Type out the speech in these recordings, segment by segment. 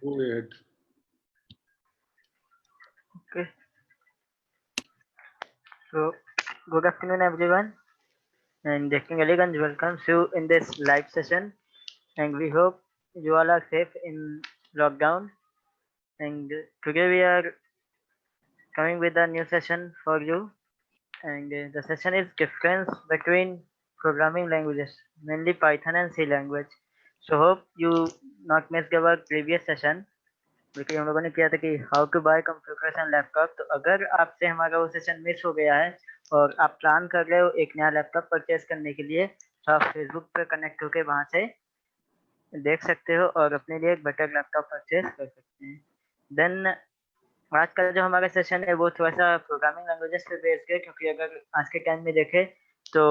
Go ahead. Okay. So, good afternoon, everyone, and Dr. Elegant welcomes you in this live session. And we hope you all are safe in lockdown. And today we are coming with a new session for you. And the session is difference between programming languages, mainly Python and C language. So hope you not missed our previous session. क्योंकि हम लोगों ने किया था कि how to buy computers and laptop. तो अगर आपसे हमारा वो सेशन मिस हो गया है और आप प्लान कर रहे हो एक नया लैपटॉप परचेज करने के लिए, तो आप फेसबुक पे कनेक्ट होके वहां से देख सकते हो और अपने लिए एक बेटर लैपटॉप परचेज कर सकते हैं। देन आज का जो हमारा सेशन है वो थोड़ा सा प्रोग्रामिंग लैंग्वेजेस पे बेस्ड है, क्योंकि अगर आज के टाइम में देखें तो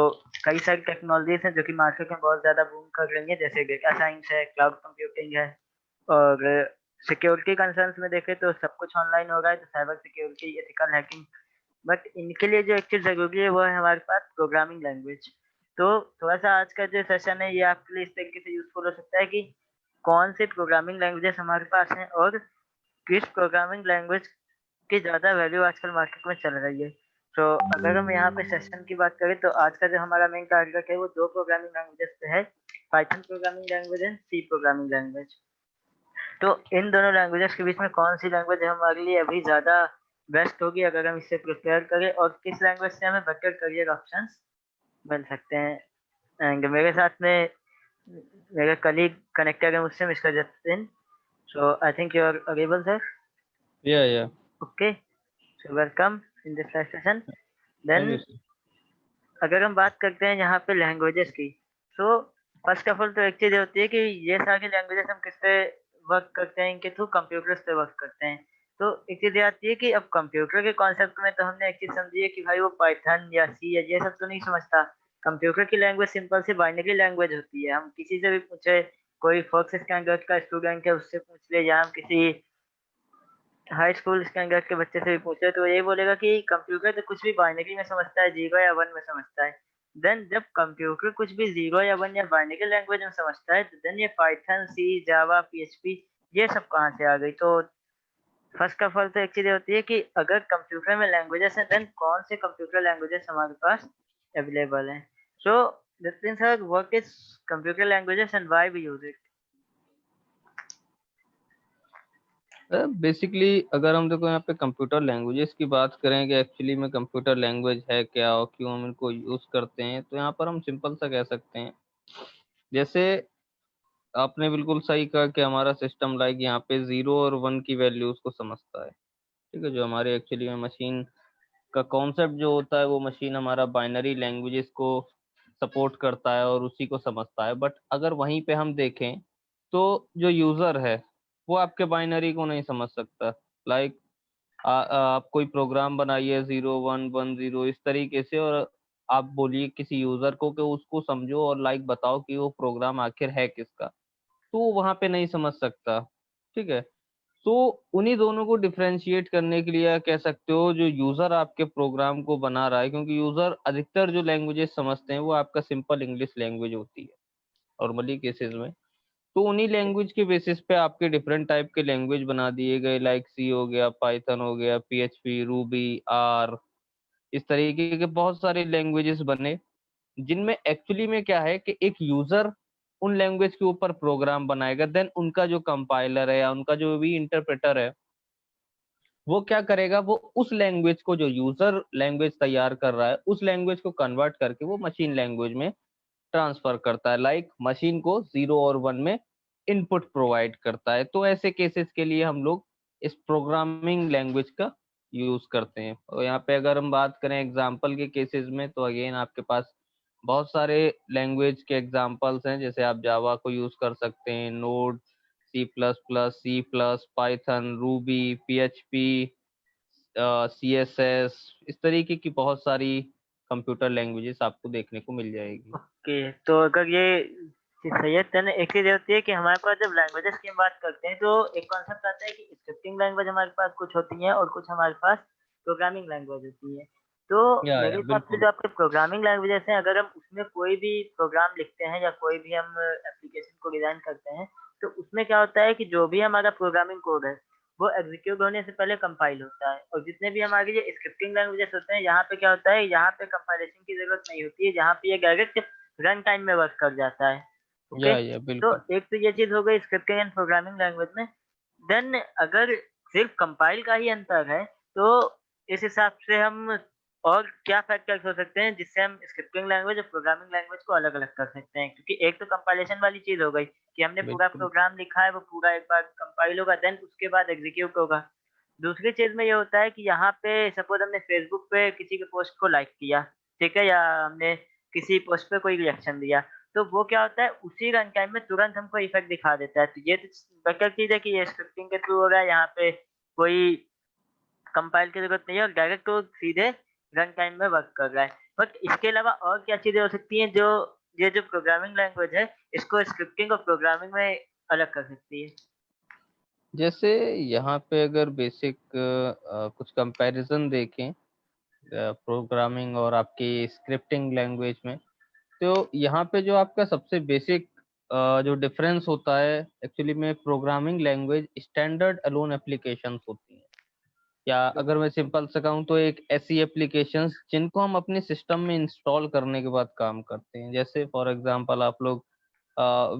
कई सारी टेक्नोलॉजीज हैं जो कि मार्केट में बहुत ज़्यादा बूम कर रही है, जैसे डेटा साइंस है, क्लाउड कंप्यूटिंग है, और सिक्योरिटी कंसर्न्स में देखें तो सब कुछ ऑनलाइन हो रहा है, तो cyber security, ethical hacking. But इनके लिए जो एक चीज़ ज़रूरी है वो है हमारे पास प्रोग्रामिंग लैंग्वेज। तो थोड़ा सा आज का जो सेशन है ये आपके लिए इस तरीके से यूजफुल हो सकता है कि कौन सी प्रोग्रामिंग लैंग्वेजेस हमारे पास हैं और किस प्रोग्रामिंग लैंग्वेज की ज़्यादा वैल्यू आजकल मार्केट में चल रही है। तो अगर हम यहाँ पे सेशन की बात करें तो आज का जो हमारा मेन टारगेट है वो दो प्रोग्रामिंग लैंग्वेजेस पे है, Python programming language and C programming language. तो इन दोनों लैंग्वेजेस के बीच में कौन सी लैंग्वेज हमारे लिए अभी ज़्यादा बेस्ट होगी अगर हम इससे प्रिपेयर करें, और किस लैंग्वेज से हमें बेटर करियर ऑप्शंस मिल सकते हैं। एंड मेरे साथ में मेरे कलीग कनेक्टेड है मुझसे, mister Jatin. So I think you are available sir. Yeah. Okay, so welcome in this session. Thank then you, sir. अगर हम बात करते हैं यहाँ पे लैंग्वेजेस की, तो फर्स्ट ऑफ ऑल तो एक चीज़ होती है कि ये सारी लैंग्वेजेस हम किस पे वर्क करते हैं, इनके थ्रू कंप्यूटर्स पे वर्क करते हैं। तो एक चीज़ ये आती है कि अब कंप्यूटर के कॉन्सेप्ट में तो हमने एक चीज़ समझी है कि भाई वो पाइथन या सी या ये सब तो नहीं समझता। कंप्यूटर की लैंग्वेज सिंपल सी बाइनरी लैंग्वेज होती है। हम किसी से भी पूछे, कोई फोर्थ स्टैंडर्ड का स्टूडेंट है उससे पूछ ले, या हम किसी हाई स्कूल स्टैंडर्ड के बच्चे से भी पूछे तो यही बोलेगा कि कंप्यूटर तो कुछ भी बाइनरी में समझता है, जीरो या वन में समझता है। देन जब कंप्यूटर कुछ भी जीरो या वन या बाइनरी लैंग्वेज में समझता है, तो देन ये पाइथन, सी, जावा, पीएचपी ये सब कहाँ से आ गई। तो फर्स्ट ऑफ ऑल तो एक चीज होती है कि अगर कंप्यूटर में लैंग्वेजेस हैं, देन कौन से कंप्यूटर लैंग्वेजेस हमारे पास अवेलेबल हैं। So this means what is computer languages and why we use it. Basically अगर हम देखो यहाँ पे कंप्यूटर लैंग्वेजेस की बात करें कि एक्चुअली में कंप्यूटर लैंग्वेज है क्या और क्यों हम इनको यूज करते हैं, तो यहाँ पर हम सिंपल सा कह सकते हैं। जैसे आपने बिल्कुल सही कहा कि हमारा सिस्टम लाइक यहाँ पे 0 और 1 की वैल्यूज को समझता है। ठीक है, जो हमारे एक्चुअली में मशीन का कॉन्सेप्ट जो होता है वो मशीन हमारा बाइनरी लैंग्वेजेस को सपोर्ट करता है और उसी को समझता है। बट अगर वहीं पे हम देखें तो जो यूजर है वो आपके बाइनरी को नहीं समझ सकता। लाइक आप कोई प्रोग्राम बनाइए 0 1 1 0 इस तरीके से, और आप बोलिए किसी यूजर को कि उसको समझो और लाइक बताओ कि वो प्रोग्राम आखिर है किसका, तो वो वहां पे नहीं समझ सकता। ठीक है, तो उन्हीं दोनों को डिफरेंशिएट करने के लिए कह सकते हो जो यूजर आपके प्रोग्राम को बना रहा है, क्योंकि यूजर अधिकतर जो लैंग्वेजेस समझते हैं वो आपका सिंपल इंग्लिश लैंग्वेज होती है नॉर्मली केसेस में। तो उन्हीं लैंग्वेज के बेसिस पे आपके डिफरेंट टाइप के लैंग्वेज बना दिए गए, लाइक सी हो गया, पाइथन हो गया, पीएचपी, रूबी, आर, इस तरीके के बहुत सारे लैंग्वेजेस बने, जिनमें एक्चुअली में क्या है कि एक यूजर उन लैंग्वेज के ऊपर प्रोग्राम बनाएगा, देन उनका जो कंपाइलर है या उनका जो भी इंटरप्रेटर है वो क्या करेगा, वो उस लैंग्वेज को जो यूजर लैंग्वेज तैयार कर रहा है उस लैंग्वेज को कन्वर्ट करके वो मशीन लैंग्वेज में ट्रांसफर करता है, लाइक मशीन को 0 और 1 में इनपुट प्रोवाइड करता है। तो ऐसे केसेस के लिए हम लोग इस प्रोग्रामिंग लैंग्वेज का यूज करते हैं। और यहाँ पे अगर हम बात करें एग्जाम्पल के केसेस में, तो अगेन आपके पास बहुत सारे लैंग्वेज के एग्जाम्पल्स हैं। जैसे आप जावा को यूज कर सकते हैं, node, C++, C plus, Python, Ruby, PHP, CSS, इस तरीके की बहुत सारी कंप्यूटर लैंग्वेजेस आपको देखने को मिल जाएगी। ओके, तो अगर ये चीज़ सही है, देन एक चीज़ ये होती है कि हमारे पास जब लैंग्वेजेस की हम बात करते हैं तो एक कॉन्सेप्ट आता है कि स्क्रिप्टिंग लैंग्वेज हमारे पास कुछ होती हैं और कुछ हमारे पास प्रोग्रामिंग लैंग्वेज होती है। तो मेरे या हिसाब से बिल्कुल। जो आपके प्रोग्रामिंग लैंग्वेजेस हैं, अगर हम उसमें कोई भी प्रोग्राम लिखते हैं या कोई भी हम एप्लीकेशन को डिजाइन करते हैं, तो उसमें क्या होता है कि जो भी हमारा प्रोग्रामिंग कोड है वो एग्जीक्यूट होने से पहले कंपाइल होता है, और जितने भी हमारे ये स्क्रिप्टिंग लैंग्वेजेस होते हैं यहाँ पे क्या होता है, यहाँ पे कंपाइलेशन की जरूरत नहीं होती है, जहाँ पे ये डायरेक्ट रन टाइम में वर्क कर जाता है। ओके, या तो बिल्कुल। एक तो ये चीज हो गई स्क्रिप्टिंग एंड प्रोग्रामिंग लैंग्वेज में। देन अगर सिर्फ कंपाइल का ही अंतर है तो इस हिसाब से हम और क्या फैक्टर्स हो सकते हैं जिससे हम स्क्रिप्टिंग लैंग्वेज और प्रोग्रामिंग लैंग्वेज को अलग अलग कर सकते हैं, क्योंकि एक तो कंपाइलेशन वाली चीज हो गई कि हमने पूरा बिल्कुल। प्रोग्राम लिखा है, वो पूरा एक बार कंपाइल होगा देन उसके बाद एग्जीक्यूट होगा। दूसरी चीज में ये होता है कि यहाँ पे सपोज हमने फेसबुक पे किसी के पोस्ट को लाइक किया, ठीक है, या हमने किसी पोस्ट पे कोई रिएक्शन दिया, तो वो क्या होता है उसी रन टाइम में तुरंत हमको इफेक्ट दिखा देता है। तो ये तो बेटर चीज है कि ये स्क्रिप्टिंग के थ्रू हो रहा है, यहाँ पे कोई कंपाइल की जरूरत नहीं है और डायरेक्ट वो सीधे रन टाइम में वर्क कर रहा है। बट इसके अलावा और क्या चीजें हो सकती हैं जो ये जो प्रोग्रामिंग लैंग्वेज है इसको स्क्रिप्टिंग और प्रोग्रामिंग में अलग कर सकती है? जैसे यहाँ पे अगर बेसिक कुछ कंपैरिजन देखें प्रोग्रामिंग और आपकी स्क्रिप्टिंग लैंग्वेज में, तो यहाँ पे जो आपका सबसे बेसिक जो डिफरेंस होता है एक्चुअली में, programming language standard alone applications होती हैं, या अगर मैं सिंपल से कहूँ तो एक ऐसी एप्लीकेशंस जिनको हम अपने सिस्टम में इंस्टॉल करने के बाद काम करते हैं। जैसे फॉर एग्जांपल आप लोग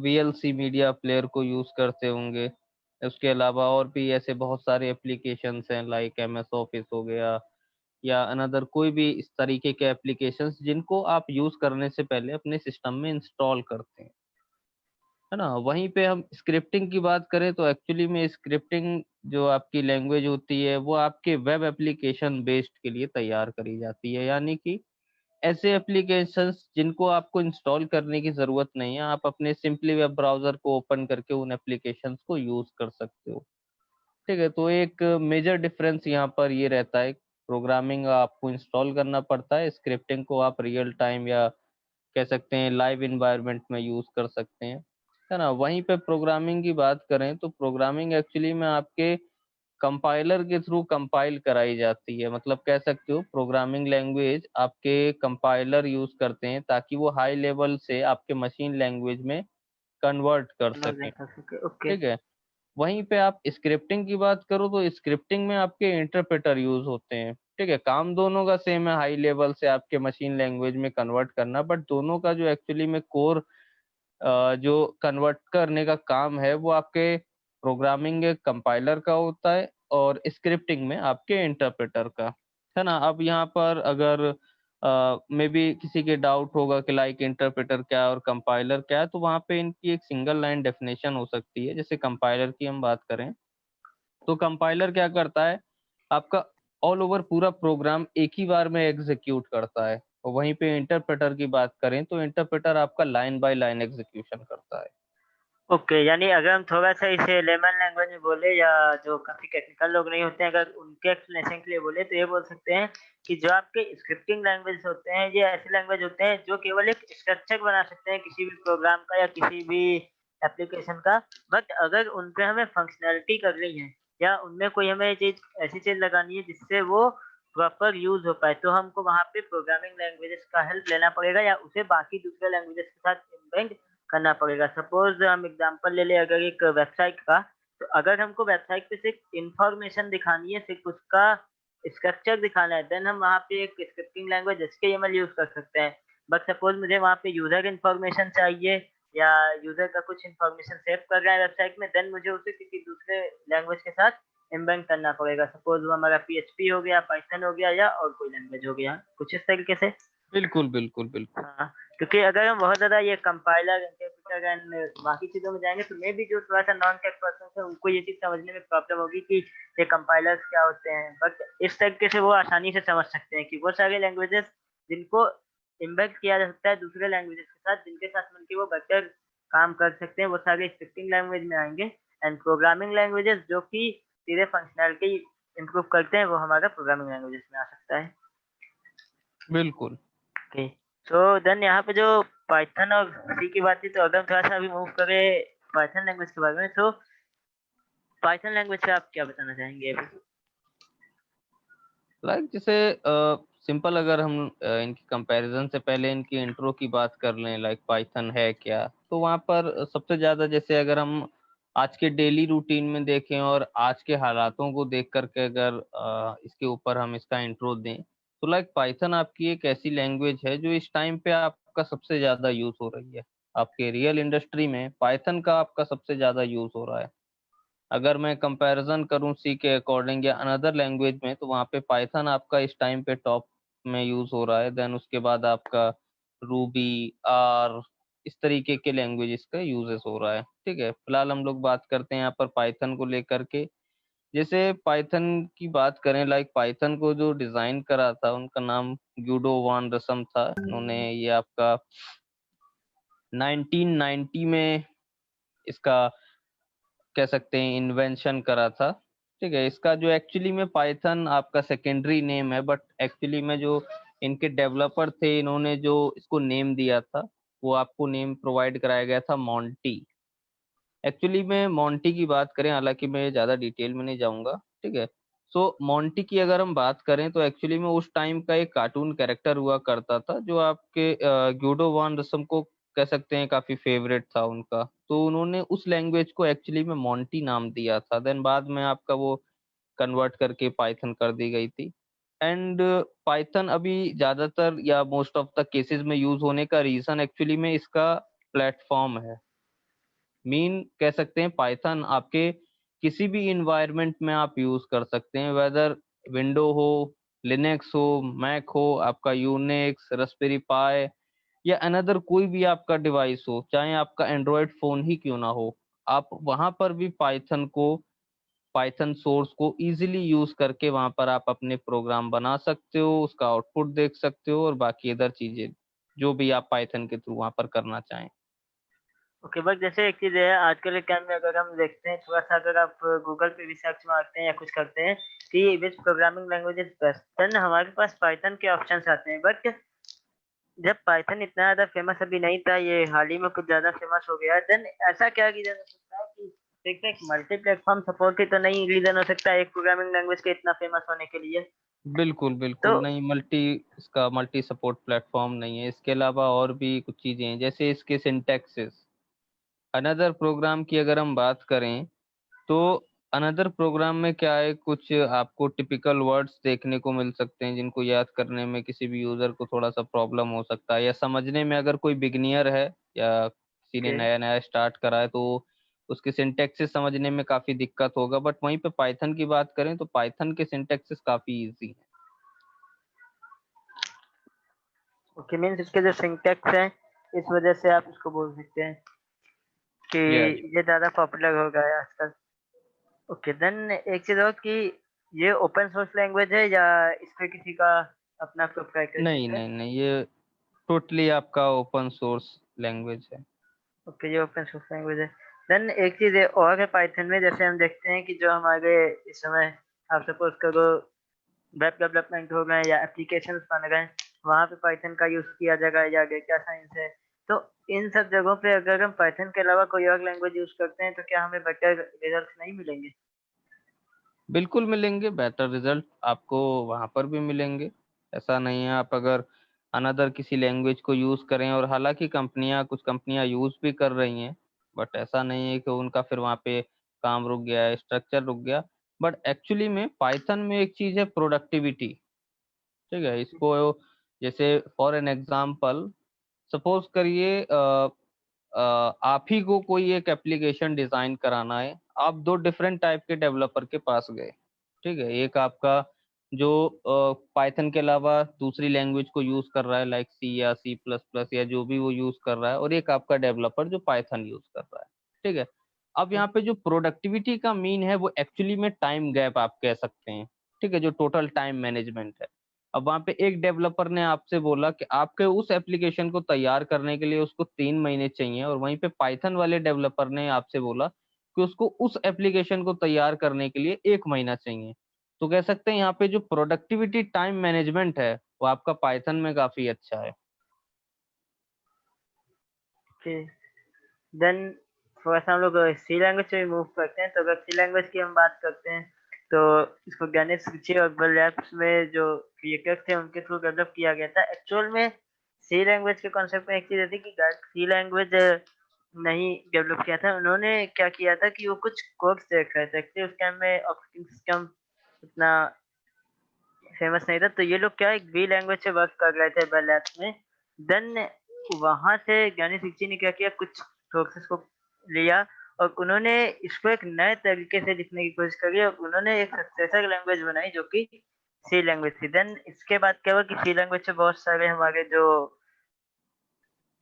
वीएलसी मीडिया प्लेयर को यूज करते होंगे। उसके अलावा और भी ऐसे बहुत सारे एप्लीकेशंस हैं लाइक एमएस ऑफिस हो गया, या अनदर कोई भी इस तरीके के एप्लीकेशंस जिनको आप यूज करने से पहले अपने सिस्टम में इंस्टॉल करते हैं, है ना। वहीं पे हम स्क्रिप्टिंग की बात करें तो एक्चुअली में स्क्रिप्टिंग जो आपकी लैंग्वेज होती है वो आपके वेब एप्लीकेशन बेस्ड के लिए तैयार करी जाती है, यानी कि ऐसे एप्लीकेशंस जिनको आपको इंस्टॉल करने की ज़रूरत नहीं है, आप अपने सिंपली वेब ब्राउज़र को ओपन करके उन एप्लीकेशंस को यूज़ कर सकते हो। ठीक है, तो एक मेजर डिफरेंस यहाँ पर ये रहता है, प्रोग्रामिंग आपको इंस्टॉल करना पड़ता है, स्क्रिप्टिंग को आप रियल टाइम या कह सकते हैं लाइव एनवायरनमेंट में यूज़ कर सकते हैं, है ना। वहीं पे प्रोग्रामिंग की बात करें तो प्रोग्रामिंग एक्चुअली में आपके कंपाइलर के थ्रू कंपाइल कराई जाती है, मतलब कह सकते हो प्रोग्रामिंग लैंग्वेज आपके कंपाइलर यूज करते हैं ताकि वो हाई लेवल से आपके मशीन लैंग्वेज में कन्वर्ट कर सकें। कन्वर्जन कर सके, ओके। ठीक है, वहीं पे आप स्क्रिप्टिंग की बात करो तो स्क्रिप्टिंग में आपके इंटरप्रेटर यूज होते हैं। ठीक है, काम दोनों का सेम है, हाई लेवल से आपके मशीन लैंग्वेज में कन्वर्ट करना, बट दोनों का जो एक्चुअली में कोर जो कन्वर्ट करने का काम है वो आपके प्रोग्रामिंग कंपाइलर का होता है और स्क्रिप्टिंग में आपके इंटरप्रेटर का, है ना। अब यहाँ पर अगर मे बी किसी के डाउट होगा कि लाइक इंटरप्रेटर क्या है और कंपाइलर क्या है, तो वहाँ पे इनकी एक सिंगल लाइन डेफिनेशन हो सकती है। जैसे कंपाइलर की हम बात करें तो कंपाइलर क्या करता है, आपका ऑल ओवर पूरा प्रोग्राम एक ही बार में एग्जीक्यूट करता है, और वहीं पे इंटरप्रेटर की बात करें तो इंटरप्रेटर आपका लाइन बाय लाइन एग्जीक्यूशन करता है। ओके, यानी अगर हम थोड़ा-सा इसे लेमन लैंग्वेज में बोले या जो काफ़ी टेक्निकल लोग नहीं होते हैं, अगर उनके एक्सप्लेनेशन के लिए बोले तो ये बोल सकते हैं कि जो आपके स्क्रिप्टिंग लैंग्वेज होते हैं, ये ऐसे लैंग्वेज होते हैं जो केवल एक स्ट्रक्चर बना सकते हैं किसी भी प्रोग्राम का या किसी भी एप्लीकेशन का। बट अगर उन पे हमें फंक्शनैलिटी करनी है या उनमें कोई हमें चीज़ ऐसी चीज़ लगानी है जिससे वो प्रॉपर यूज़ हो पाए, तो हमको वहाँ पे प्रोग्रामिंग लैंग्वेजेस का हेल्प लेना पड़ेगा या उसे बाकी दूसरे लैंग्वेजेस के साथ इम्बेड करना पड़ेगा। सपोज हम एग्जांपल ले लें अगर एक वेबसाइट का, तो अगर हमको वेबसाइट पे सिर्फ इंफॉर्मेशन दिखानी है, सिर्फ उसका स्ट्रक्चर दिखाना है, देन हम वहाँ पे एक स्क्रिप्टिंग लैंग्वेज एचटीएमएल यूज कर सकते हैं। बट सपोज मुझे वहाँ पे यूजर इन्फॉर्मेशन चाहिए या यूजर का कुछ इन्फॉर्मेशन सेव कर रहा है वेबसाइट में, देन मुझे उसे किसी दूसरे लैंग्वेज के साथ एम्बेड करना पड़ेगा। सपोज वो हमारा पीएचपी हो गया, पाइथन हो गया या और कोई लैंग्वेज हो गया, कुछ इस तरीके से। बिल्कुल बिल्कुल बिल्कुल। हाँ, क्योंकि अगर हम बहुत ज़्यादा ये कंपाइलर, इंटरप्रेटर एंड बाकी चीज़ों में जाएँगे तो मे बी जो थोड़ा-सा नॉन टेक पर्सन है उनको ये चीज़ समझने में प्रॉब्लम होगी कि ये कंपाइलर्स क्या होते हैं। बट इस तरीके से वो आसानी से समझ सकते हैं कि वो सारे लैंग्वेजेस जिनको इम्बेड किया जा सकता है दूसरे लैंग्वेजेस के साथ, जिनके साथ मिलके वो बेटर काम कर सकते हैं, वो सारे स्क्रिप्टिंग लैंग्वेज में आएँगे। एंड प्रोग्रामिंग लैंग्वेजेस जो कि सीधे फंक्शनैलिटी इम्प्रूव करते हैं, वो हमारा प्रोग्रामिंग लैंग्वेजेस में आ सकता है। बिल्कुल। ओके, सो देन यहाँ पे जो पाइथन और सी की बात थी, तो अगर हम थोड़ा-सा अभी मूव करें पाइथन लैंग्वेज के बारे में, तो पाइथन लैंग्वेज से आप क्या बताना चाहेंगे अभी? लाइक जैसे सिंपल अगर हम इनकी कंपैरिजन से पहले इनकी इंट्रो की बात कर लें, लाइक पाइथन है क्या, तो वहाँ पर सबसे ज़्यादा जैसे अगर हम आज के डेली रूटीन में देखें और आज के हालातों को देख करके अगर इसके ऊपर हम इसका इंट्रो दें, तो लाइक पाइथन आपकी एक ऐसी लैंग्वेज है जो इस टाइम पे आपका सबसे ज्यादा यूज हो रही है। आपके रियल इंडस्ट्री में पाइथन का आपका सबसे ज्यादा यूज हो रहा है। अगर मैं कंपैरिजन करूं सी के अकॉर्डिंग या अनदर लैंग्वेज में, तो वहाँ पे पाइथन आपका इस टाइम पे टॉप में यूज हो रहा है। देन उसके बाद आपका रूबी, आर, इस तरीके के लैंग्वेजेस का यूजेस हो रहा है। ठीक है, फिलहाल हम लोग बात करते हैं यहाँ पर पाइथन को लेकर के। जैसे पाइथन की बात करें, लाइक पाइथन को जो डिजाइन करा था उनका नाम ग्यूडो वान रसम था। उन्होंने ये आपका 1990 में इसका कह सकते हैं इन्वेंशन करा था। ठीक है, इसका जो एक्चुअली में पाइथन आपका सेकेंडरी नेम है, बट एक्चुअली में जो इनके डेवलपर थे, इन्होंने जो इसको नेम दिया था वो आपको नेम प्रोवाइड कराया गया था मॉन्टी। एक्चुअली में मॉन्टी की बात करें, हालांकि मैं ज़्यादा डिटेल में नहीं जाऊंगा। ठीक है, सो मॉन्टी की अगर हम बात करें तो एक्चुअली में उस टाइम का एक कार्टून कैरेक्टर हुआ करता था जो आपके ग्यूडो वान रसम को कह सकते हैं काफी फेवरेट था उनका। तो उन्होंने उस लैंग्वेज को एक्चुअली में मॉन्टी नाम दिया था। देन बाद में आपका वो कन्वर्ट करके पाइथन कर दी गई थी। एंड पाइथन अभी ज्यादातर या मोस्ट ऑफ द केसेस में यूज होने का रीजन एक्चुअली में इसका प्लेटफॉर्म है। मीन कह सकते हैं पाइथन आपके किसी भी इन्वायरमेंट में आप यूज कर सकते हैं, वेदर विंडो हो, लिनक्स हो, मैक हो, आपका यूनिक्स, रास्पबेरी पाई या अनदर कोई भी आपका डिवाइस हो, चाहे आपका एंड्रॉयड फोन ही क्यों ना हो, आप वहां पर भी पाइथन सोर्स को इजीली यूज करके वहां पर आप अपने प्रोग्राम बना सकते हो, उसका आउटपुट देख सकते हो और बाकी अदर चीजें जो भी आप पाइथन के थ्रू वहां पर करना चाहें। ओके, बट जैसे एक चीज है आजकल के टाइम में, अगर हम देखते हैं थोड़ा सा, अगर आप गूगल पे भी सर्च मारते हैं या कुछ करते हैं कि which programming language is best, then हमारे पास पाइथन के ऑप्शंस आते हैं। बट जब पाइथन इतना ज्यादा फेमस अभी नहीं था, ये हाल ही में कुछ ज्यादा फेमस हो गया है, देन ऐसा क्या रीजन हो सकता है कि सिर्फ एक मल्टी प्लेटफॉर्म सपोर्ट ही तो नहीं रीजन हो सकता है एक प्रोग्रामिंग लैंग्वेज के इतना फेमस होने के लिए? बिल्कुल तो बिल्कुल नहीं, इसका मल्टी सपोर्ट प्लेटफॉर्म नहीं है। इसके अलावा और भी कुछ चीजें हैं, जैसे इसके सिंटैक्सेस। अनदर प्रोग्राम की अगर हम बात करें तो अनदर प्रोग्राम में क्या है, कुछ आपको टिपिकल वर्ड्स देखने को मिल सकते हैं जिनको याद करने में किसी भी यूजर को थोड़ा सा प्रॉब्लम हो सकता है, या समझने में अगर कोई बिगनियर है या किसी ने ओके नया नया स्टार्ट करा है तो उसके सिंटैक्सेस समझने में काफी दिक्कत होगा। बट वहीं पे पाइथन की बात करें तो पाइथन के सिंटैक्सेस काफी इजी हैं। ओके, मीन्स इसके जो सिंटैक्स है इस वजह से आप इसको बोल सकते हैं कि यस। ये ज्यादा पॉपुलर हो गया है आजकल। ओके, देन एक चीज और कि ये ओपन सोर्स लैंग्वेज है या इस पे किसी का अपना नहीं प्रोप्राइटरशिप है? नहीं नहीं, ये टोटली आपका ओपन सोर्स लैंग्वेज है। ओके, ये ओपन सोर्स लैंग्वेज है। देन एक चीज है और है पाइथन में, जैसे हम देखते हैं कि जो हमारे इस समय, आप सपोज करो, वेब डेवलपमेंट हो गए या एप्लीकेशंस बन गए, वहां पे पाइथन का यूज किया जाएगा या डेटा साइंस है। तो इन सब जगहों पे अगर हम पाइथन के अलावा कोई और लैंग्वेज यूज करते हैं तो क्या हमें बेटर रिजल्ट नहीं मिलेंगे? बिल्कुल मिलेंगे, बेटर रिजल्ट आपको वहां पर भी मिलेंगे। ऐसा नहीं है, आप अगर अनदर किसी लैंग्वेज को यूज करें, और हालांकि कुछ कंपनियां यूज भी कर रही हैं, बट ऐसा नहीं है कि उनका फिर वहां पे काम रुक गया है, स्ट्रक्चर रुक गया। बट एक्चुअली में पाइथन में एक चीज है प्रोडक्टिविटी। ठीक है, इसको जैसे फॉर एन एग्जाम्पल सपोज करिए आप ही को कोई एक एप्लीकेशन डिजाइन कराना है, आप दो डिफरेंट टाइप के डेवलपर के पास गए। ठीक है, एक आपका जो पाइथन के अलावा दूसरी लैंग्वेज को यूज कर रहा है, लाइक सी या सी प्लस प्लस या जो भी वो यूज कर रहा है, और एक आपका डेवलपर जो पाइथन यूज कर रहा है। ठीक है, अब यहाँ पे जो प्रोडक्टिविटी का मीन है वो एक्चुअली में टाइम गैप आप कह सकते हैं। ठीक है, जो टोटल टाइम मैनेजमेंट है। अब वहां पे एक डेवलपर ने आपसे बोला कि आपके उस एप्लीकेशन को तैयार करने के लिए उसको 3 महीने चाहिए, और वहीं पे पाइथन वाले डेवलपर ने आपसे बोला कि उसको उस एप्लीकेशन को तैयार करने के लिए 1 महीना चाहिए। तो कह सकते हैं यहाँ पे जो प्रोडक्टिविटी टाइम मैनेजमेंट है वो आपका पाइथन में काफी अच्छा है। ओके, देन थोड़ा सा हम लोग सी लैंग्वेज से मूव करते हैं। तो अगर सी लैंग्वेज की हम बात करते हैं तो इसको गणेश ऋषि और बेल लैब्स में जो क्रिएटर्स थे उनके थ्रू डेवलप किया गया था। एक्चुअल में सी लैंग्वेज के कॉन्सेप्ट में एक चीज थी कि सी लैंग्वेज नहीं डेवलप किया था। उन्होंने क्या किया था कि वो कुछ कोड्स देख रहे थे। एक्चुअली उस टाइम में ऑपरेटिंग सिस्टम उतना फेमस नहीं था, तो ये लोग क्या एक वी लैंग्वेज से वर्क कर रहे थे बेल लैब्स में। देन वहां से ज्ञानी शिक्षी ने क्या किया, कुछ सोर्सेस को लिया और उन्होंने इसको एक नए तरीके से लिखने की कोशिश करी और उन्होंने एक सक्सेसर लैंग्वेज बनाई जो कि सी लैंग्वेज थी। देन इसके बाद क्या हुआ कि सी लैंग्वेज से बहुत सारे हमारे जो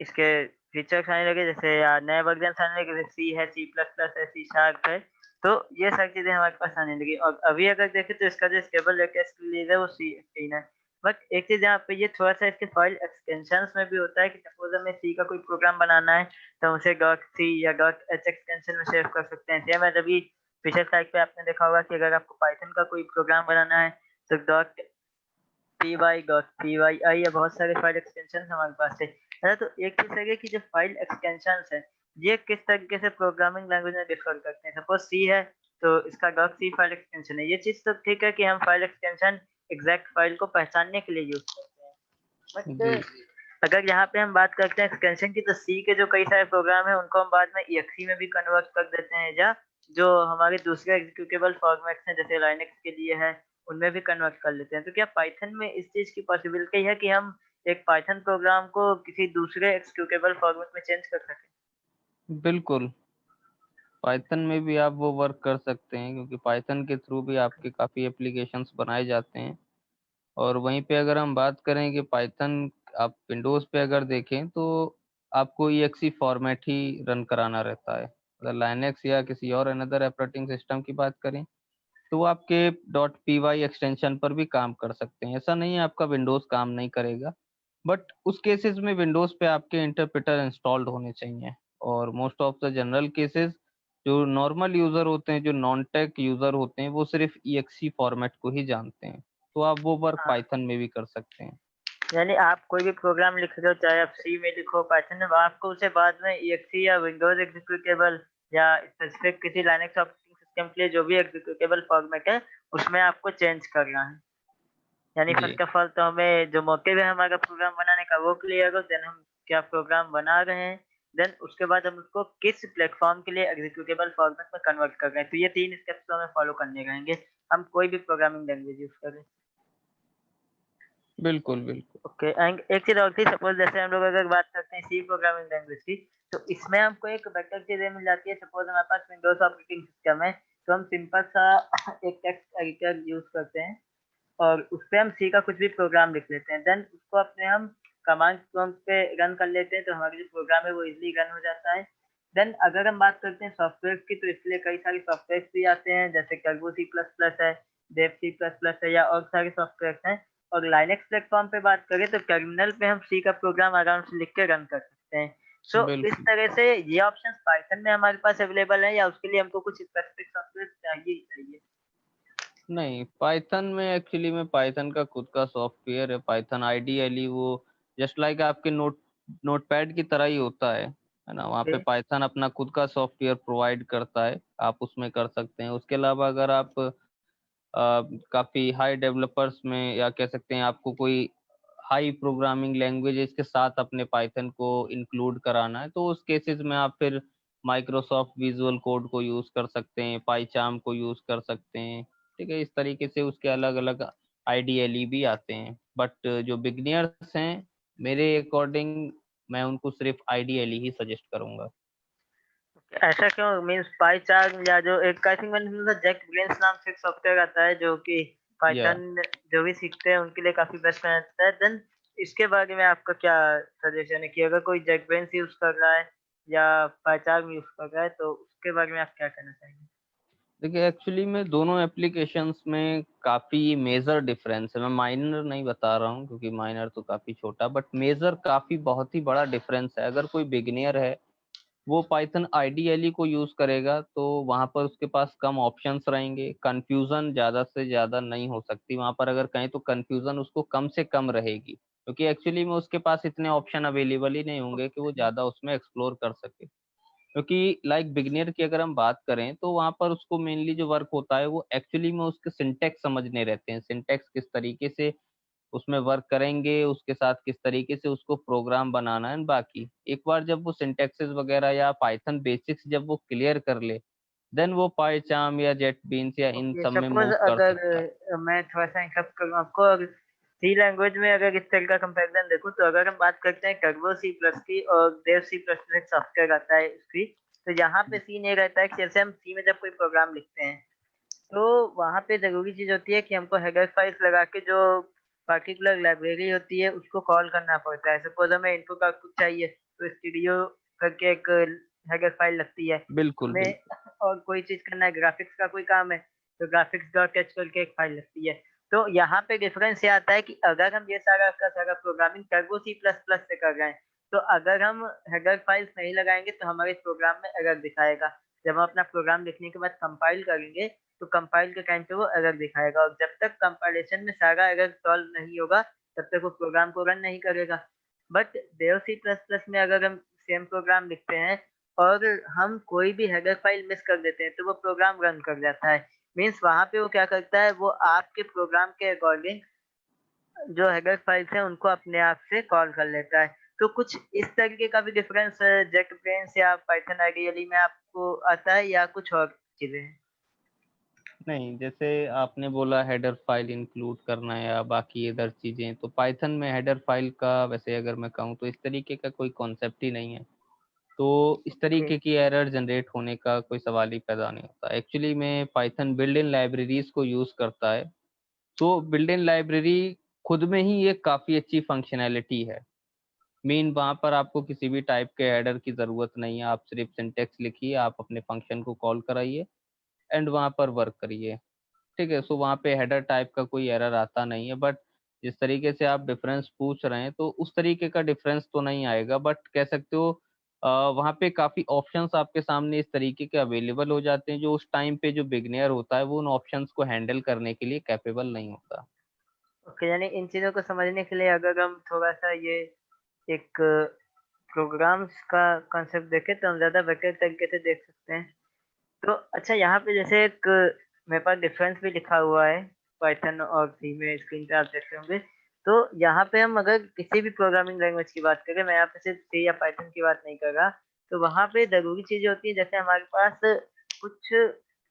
इसके फीचर्स आने लगे, जैसे नए वर्जन आने लगे, जैसे सी है, सी प्लस प्लस है, सी शार्प है। तो ये सारी चीजें हमारे पास आने लगी और अभी अगर देखें तो इसका जो स्टेबल लेटेस्ट रिलीज है वो सी 18 है। बट एक चीज यहाँ पे ये थोड़ा सा इसके फाइल एक्सटेंशंस में भी होता है कि सपोज हमें सी का कोई प्रोग्राम बनाना है तो हम उसे डॉट सी या डॉट एच एक्सटेंशन में सेव कर सकते हैं। सेम है, अभी पिछले स्लाइड पे आपने देखा होगा कि अगर आपको पाइथन का कोई प्रोग्राम बनाना है तो डॉट py.pyi या बहुत सारे फाइल एक्सटेंशन हमारे पास है। है तो एक चीज है कि जो फाइल एक्सटेंशन है ये किस तरीके से प्रोग्रामिंग लैंग्वेज में डिफर करते हैं। सपोज सी है तो इसका डॉट सी फाइल एक्सटेंशन है। ये चीज तो ठीक है कि हम फाइल एक्सटेंशन एग्जैक्ट फाइल को पहचानने के लिए यूज करते हैं। जी बट अगर यहाँ पे हम बात करते हैं एक्सटेंशन की, तो सी के जो कई सारे प्रोग्राम है उनको हम बाद में exe में भी कन्वर्ट कर देते हैं, या जो हमारे दूसरे एग्जीक्यूटेबल फॉर्मेट्स हैं जैसे लाइनेक्स के लिए है उनमें भी कन्वर्ट कर लेते हैं। तो क्या पाइथन में इस चीज की पॉसिबिलिटी है कि हम एक पाइथन प्रोग्राम को किसी दूसरे एग्जीक्यूटेबल फॉर्मेट में चेंज कर सकें? बिल्कुल, पाइथन में भी आप वो वर्क कर सकते हैं, क्योंकि पाइथन के थ्रू भी आपके काफ़ी एप्लीकेशंस बनाए जाते हैं। और वहीं पे अगर हम बात करें कि पाइथन आप विंडोज़ पे अगर देखें तो आपको EXE फॉर्मेट ही रन कराना रहता है। अगर लाइनक्स या किसी और अनदर ऑपरेटिंग सिस्टम की बात करें तो वो आपके .py एक्सटेंशन पर भी काम कर सकते हैं। ऐसा नहीं है आपका विंडोज़ काम नहीं करेगा, बट उस केसेस में विंडोज़ पे आपके इंटरप्रेटर इंस्टॉल्ड होने चाहिए। और most of the general cases जो नॉर्मल यूज़र होते हैं, जो नॉन टेक यूज़र होते हैं, वो सिर्फ EXE फॉर्मेट को ही जानते हैं। तो आप वो वर्क हाँ, पाइथन में भी कर सकते हैं। यानी आप कोई भी प्रोग्राम लिख रहे हो, चाहे आप सी में लिखो, पाइथन में, आपको उसे बाद में exe या विंडोज एग्जीक्यूटेबल या स्पेसिफिक किसी लाइनक्स ऑपरेटिंग सिस्टम के लिए जो भी एग्जीक्यूटेबल फॉर्मेट है उसमें आपको चेंज करना है। यानी जी, फर्स्ट ऑफ ऑल तो हमें जो मोटिव है हमारा प्रोग्राम बनाने का वो क्लियर हो, देन हम क्या प्रोग्राम बना रहे हैं, देन उसके बाद हम उसको किस प्लेटफॉर्म के लिए एग्जीक्यूटेबल फॉर्मेट में कन्वर्ट कर रहे हैं। तो ये 3 स्टेप्स तो हमें फॉलो करने रहेंगे, हम कोई भी प्रोग्रामिंग लैंग्वेज यूज करें। बिल्कुल, बिल्कुल। ओके, एंड एक चीज और थी, सपोज जैसे हम लोग अगर बात करते हैं सी प्रोग्रामिंग लैंग्वेज की, तो इसमें हमको एक बेटर चीज ये मिल जाती है। सपोज हमारे पास विंडोज ऑपरेटिंग सिस्टम है तो हम सिंपल सा एक टेक्स्ट एडिटर यूज करते हैं और उस पे हम सी का कुछ भी प्रोग्राम लिख लेते हैं। देन उसको अपने हम कमांड प्रॉम्प्ट पे रन कर लेते हैं तो हमारा जो प्रोग्राम है वो इजीली रन हो जाता है। देन अगर हम बात करते हैं सॉफ्टवेयर की, तो इसके लिए कई सारे सॉफ्टवेयर भी आते हैं, जैसे कर्बो सी प्लस प्लस है, डेव सी प्लस प्लस है, या और सारे सॉफ्टवेयर हैं। और लाइनेक्स प्लेटफॉर्म पे बात करें तो टर्मिनल पे हम सी का प्रोग्राम आराम से लिख के रन कर सकते हैं। सो इस बिल्कुल। तरह से ये ऑप्शंस पाइथन में हमारे पास अवेलेबल है, या उसके लिए हमको कुछ स्पेसिफिक सॉफ्टवेयर चाहिए ही चाहिए? नहीं, पाइथन में एक्चुअली में पाइथन का खुद का सॉफ्टवेयर है। पाइथन आइडियली वो जस्ट लाइक आपके नोटपैड की तरह ही होता है ना? वहाँ ओके। पे पाइथन अपना खुद का सॉफ्टवेयर प्रोवाइड करता है, आप उसमें कर सकते हैं। उसके अलावा अगर आप काफ़ी हाई डेवलपर्स में, या कह सकते हैं आपको कोई हाई प्रोग्रामिंग लैंग्वेजेस के साथ अपने पाइथन को इंक्लूड कराना है, तो उस केसेस में आप फिर माइक्रोसॉफ्ट विजुअल कोड को यूज़ कर सकते हैं, पाइचार्म को यूज़ कर सकते हैं। ठीक है, इस तरीके से उसके अलग अलग आईडीएलई भी आते हैं। बट जो बिगनियर्स हैं, मेरे अकॉर्डिंग मैं उनको सिर्फ आईडीएलई ही सजेस्ट करूंगा। ऐसा क्यों? मीन्स पाई चार्ट या जो एक आई थिंक मैंने सुना था जेट ब्रेन्स नाम से एक सॉफ्टवेयर आता है जो कि या पाइथन जो भी सीखते हैं उनके लिए काफी बेस्ट माना जाता है। देन इसके बारे में आपका क्या सजेशन है कि अगर कोई जेट ब्रेन्स यूज कर रहा है या पाइचार्म यूज कर रहा है तो उसके बारे में आप क्या कहना चाहेंगे? देखिए, एक्चुअली में दोनों एप्लीकेशंस में काफ़ी मेजर डिफरेंस है। मैं माइनर नहीं बता रहा हूँ, क्योंकि माइनर तो काफ़ी छोटा, बट मेजर काफ़ी बहुत ही बड़ा डिफरेंस है। अगर कोई बिगिनियर है, वो पाइथन आईडीएलई को यूज़ करेगा तो वहाँ पर उसके पास कम ऑप्शंस रहेंगे, कन्फ्यूज़न ज़्यादा से ज़्यादा नहीं हो सकती वहाँ पर। अगर कहें तो कन्फ्यूज़न उसको कम से कम रहेगी, क्योंकि एक्चुअली में उसके पास इतने ऑप्शन अवेलेबल ही नहीं होंगे कि वो ज़्यादा उसमें एक्सप्लोर कर सके। क्योंकि लाइक बिगिनियर की अगर हम बात करें तो वहाँ पर उसको मेनली जो वर्क होता है वो एक्चुअली में उसके सिंटेक्स समझने रहते हैं। सिंटेक्स किस तरीके से उसमें वर्क करेंगे, उसके साथ किस तरीके से उसको प्रोग्राम बनाना है। बाकी एक बार जब वो सिंटैक्सेस वगैरह या पाइथन बेसिक्स जब वो क्लियर कर ले, देन वो पाइचार्म या जेट बीन्स या इन ओके, सब में सपोज मूव कर अगर सकता है। मैं थोड़ा सा इंटरप्ट करूँ आपको, अगर सी लैंग्वेज में अगर इस तरह का कंपैरिजन देखूँ, तो अगर हम बात करते हैं टर्बो सी प्लस की और देव सी प्लस प्लस एक सॉफ्टवेयर आता है उसकी, तो यहाँ पे सीन ये रहता है कि जैसे हम सी में जब कोई प्रोग्राम लिखते हैं, तो वहाँ पे जरूरी चीज होती है कि हमको हेडर फाइल्स लगा के जो पर्टिकुलर लाइब्रेरी होती है उसको कॉल करना पड़ता है। सपोज हमें इनपुट आउटपुट चाहिए, तो स्टूडियो करके एक हेडर फाइल लगती है। बिल्कुल हमें बिल्कुल। और कोई चीज करना है, ग्राफिक्स का कोई काम है, तो ग्राफिक्स डॉट एच करके एक फाइल लगती है। तो यहाँ पे डिफरेंस ये आता है कि अगर हम ये सारा का सारा programming Turbo C plus plus से कर रहे हैं, तो अगर हम हेडर फाइल्स नहीं लगाएंगे तो हमारे प्रोग्राम में एरर दिखाएगा। जब हम अपना प्रोग्राम लिखने के बाद कंपाइल करेंगे, तो कंपाइल के टाइम पे वो एरर दिखाएगा, और जब तक कंपाइलेशन में सारा एरर सॉल्व नहीं होगा, तब तक वो प्रोग्राम को रन नहीं करेगा। But Dev C plus plus में अगर हम सेम प्रोग्राम लिखते हैं और हम कोई भी हेडर फाइल मिस कर देते हैं, तो वो प्रोग्राम रन कर जाता है। मीन्स वहां पे वो क्या करता है, वो आपके प्रोग्राम के अकॉर्डिंग जो हेडर फाइल्स हैं उनको अपने आप से कॉल कर लेता है। तो कुछ इस तरीके का भी डिफरेंस जेट ब्रेन्स या पाइथन आइडियली में आपको आता है, या कुछ और चीजें हैं? नहीं, जैसे आपने बोला हेडर फाइल इंक्लूड करना है या बाकी अदर चीजें, तो पाइथन में हेडर फाइल का वैसे अगर मैं कहूँ तो इस तरीके का कोई कॉन्सेप्ट ही नहीं है। तो इस ओके। तरीके की एरर जनरेट होने का कोई सवाल ही पैदा नहीं होता। एक्चुअली में पाइथन बिल्ट इन लाइब्रेरीज को यूज करता है। तो बिल्ट इन लाइब्रेरी खुद में ही एक काफी अच्छी फंक्शनैलिटी है। मीन वहां पर आपको किसी भी टाइप के हेडर की जरूरत नहीं है, आप सिर्फ सिंटेक्स लिखिए, आप अपने फंक्शन को कॉल कराइए एंड वहां पर वर्क करिए। ठीक है, सो वहाँ पे हेडर टाइप का कोई एरर आता नहीं है। बट जिस तरीके से आप डिफरेंस पूछ रहे हैं, तो उस तरीके का डिफरेंस तो नहीं आएगा, बट कह सकते हो वहाँ पे काफी ऑप्शंस आपके सामने इस तरीके के अवेलेबल हो जाते हैं, जो उस टाइम पे जो बिगनियर होता है वो उन ऑप्शंस को हैंडल करने के लिए कैपेबल नहीं होता। ओके, यानी इन चीजों को समझने के लिए अगर हम थोड़ा सा ये एक प्रोग्राम्स का कॉन्सेप्ट देखें, तो हम ज्यादा बेटर तरीके से देख सकते हैं। तो अच्छा, यहाँ पे जैसे एक मेरे पास डिफरेंस भी लिखा हुआ है पाइथन और सी में, स्क्रीन पे आप देखते होंगे। तो यहाँ पे हम अगर किसी भी प्रोग्रामिंग लैंग्वेज की बात करें, मैं यहाँ पे सिर्फ सी या पाइथन की बात नहीं कर रहा, तो वहाँ पे जरूरी चीजें होती है, जैसे हमारे पास कुछ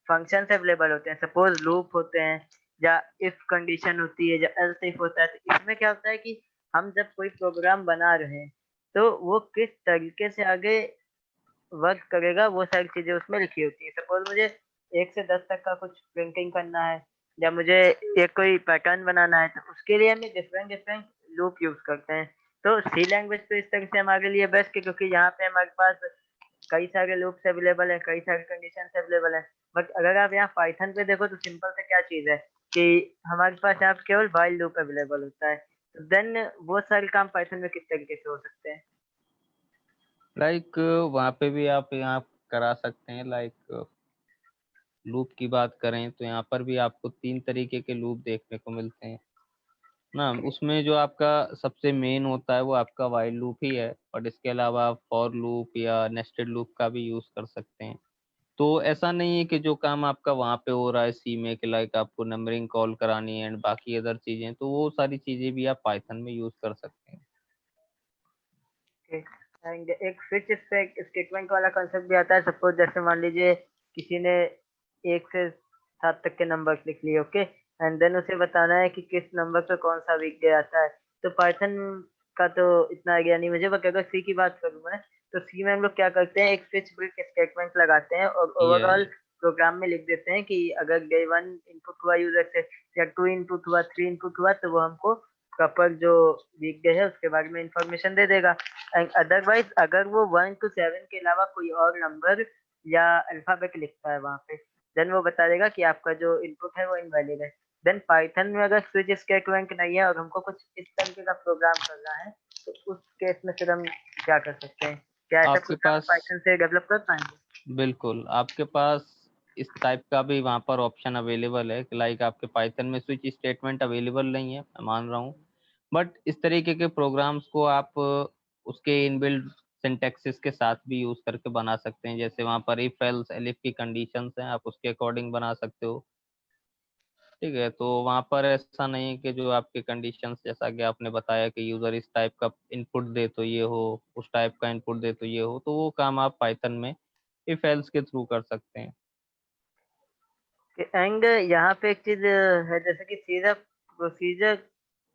फंक्शंस अवेलेबल होते हैं, सपोज लूप होते हैं, या इफ कंडीशन होती है, या एल्स इफ होता है। तो इसमें क्या होता है कि हम जब कोई प्रोग्राम बना रहे हैं, तो वो किस तरीके से आगे वर्क करेगा, वो सारी चीजें उसमें लिखी होती है। सपोज मुझे 1 से 10 तक का कुछ प्रिंटिंग करना है, या मुझे एक कोई पैटर्न बनाना है, तो उसके लिए हम डिफरेंट डिफरेंट लूप यूज करते हैं। तो सी लैंग्वेज तो इस तरह से हमारे लिए बेस्ट है, क्योंकि यहाँ पे हमारे पास कई सारे लूप्स अवेलेबल है, कई सारे कंडीशंस अवेलेबल है। बट अगर आप यहाँ पाइथन पे देखो, तो सिंपल से क्या चीज है कि हमारे पास यहाँ पे केवल व्हाइल लूप अवेलेबल होता है। तो देन वो सारे काम पाइथन में किस तरीके से हो सकते हैं? लाइक वहाँ पे भी आप यहाँ करा सकते हैं। लाइक लूप की बात करें तो यहाँ पर भी आपको 3 तरीके के लूप देखने को मिलते हैं ना। ओके। उसमें जो आपका सबसे मेन होता है वो आपका वाइल लूप ही है, और इसके अलावा आप फॉर लूप या नेस्टेड लूप का भी यूज कर सकते हैं। तो ऐसा नहीं है कि जो काम आपका वहाँ पे हो रहा है सी में, कि लाइक आपको नंबरिंग कॉल करानी है एंड बाकी अदर चीजें, तो वो सारी चीजें भी आप पाइथन में यूज कर सकते हैं। एंड एक स्विच स्टेटमेंट वाला कॉन्सेप्ट भी आता है। सपोज जैसे मान लीजिए किसी ने 1 से 7 तक के नंबर्स लिख लिए, ओके, एंड देन उसे बताना है कि किस नंबर पे कौन सा वीक डे आता है। तो पाइथन का तो इतना आइडिया नहीं मुझे, बट अगर सी की बात करूँ मैं, तो सी में हम लोग क्या करते हैं, एक स्विच ब्रेक स्टेटमेंट लगाते हैं और ये ओवरऑल प्रोग्राम में लिख देते हैं कि अगर डे 1 इनपुट हुआ यूजर से, या 2 इनपुट हुआ, 3 इनपुट हुआ, तो वो हमको प्रॉपर जो वीक डे है उसके बारे में इंफॉर्मेशन दे देगा। एंड अदरवाइज अगर वो 1 to 7 के अलावा कोई और नंबर या अल्फाबेट लिखता है वहां पे, देन वो बता देगा कि आपका जो इनपुट है वो इनवैलिड है। देन पाइथन में अगर स्विच स्टेटमेंट नहीं है और हमको कुछ इस तरीके का प्रोग्राम करना है, तो उस केस में फिर हम क्या कर सकते हैं? क्या ऐसा आपके प्रोग्राम पास पाइथन से डेवलप कर पाएंगे? बिल्कुल आपके पास इस टाइप का भी वहाँ पर ऑप्शन अवेलेबल है, कि लाइक आपके पाइथन में स्विच स्टेटमेंट अवेलेबल नहीं है, मैं मान रहा हूँ, बट इस तरीके के प्रोग्राम्स को आप उसके इनबिल्ट सिंटैक्सेस के साथ भी यूज करके बना सकते हैं। जैसे वहाँ पर इफ एल्स एलिफ की कंडीशंस हैं, आप उसके अकॉर्डिंग बना सकते हो। ठीक है, तो वहां पर ऐसा नहीं है कि जो आपके कंडीशंस, जैसा कि आपने बताया कि यूजर इस टाइप का इनपुट दे तो ये हो, उस टाइप का इनपुट दे तो ये हो, तो वो काम आप पाइथन में इफ एल्स के थ्रू कर सकते हैं। एंड यहाँ पे एक चीज है, जैसे कि सीधा procedure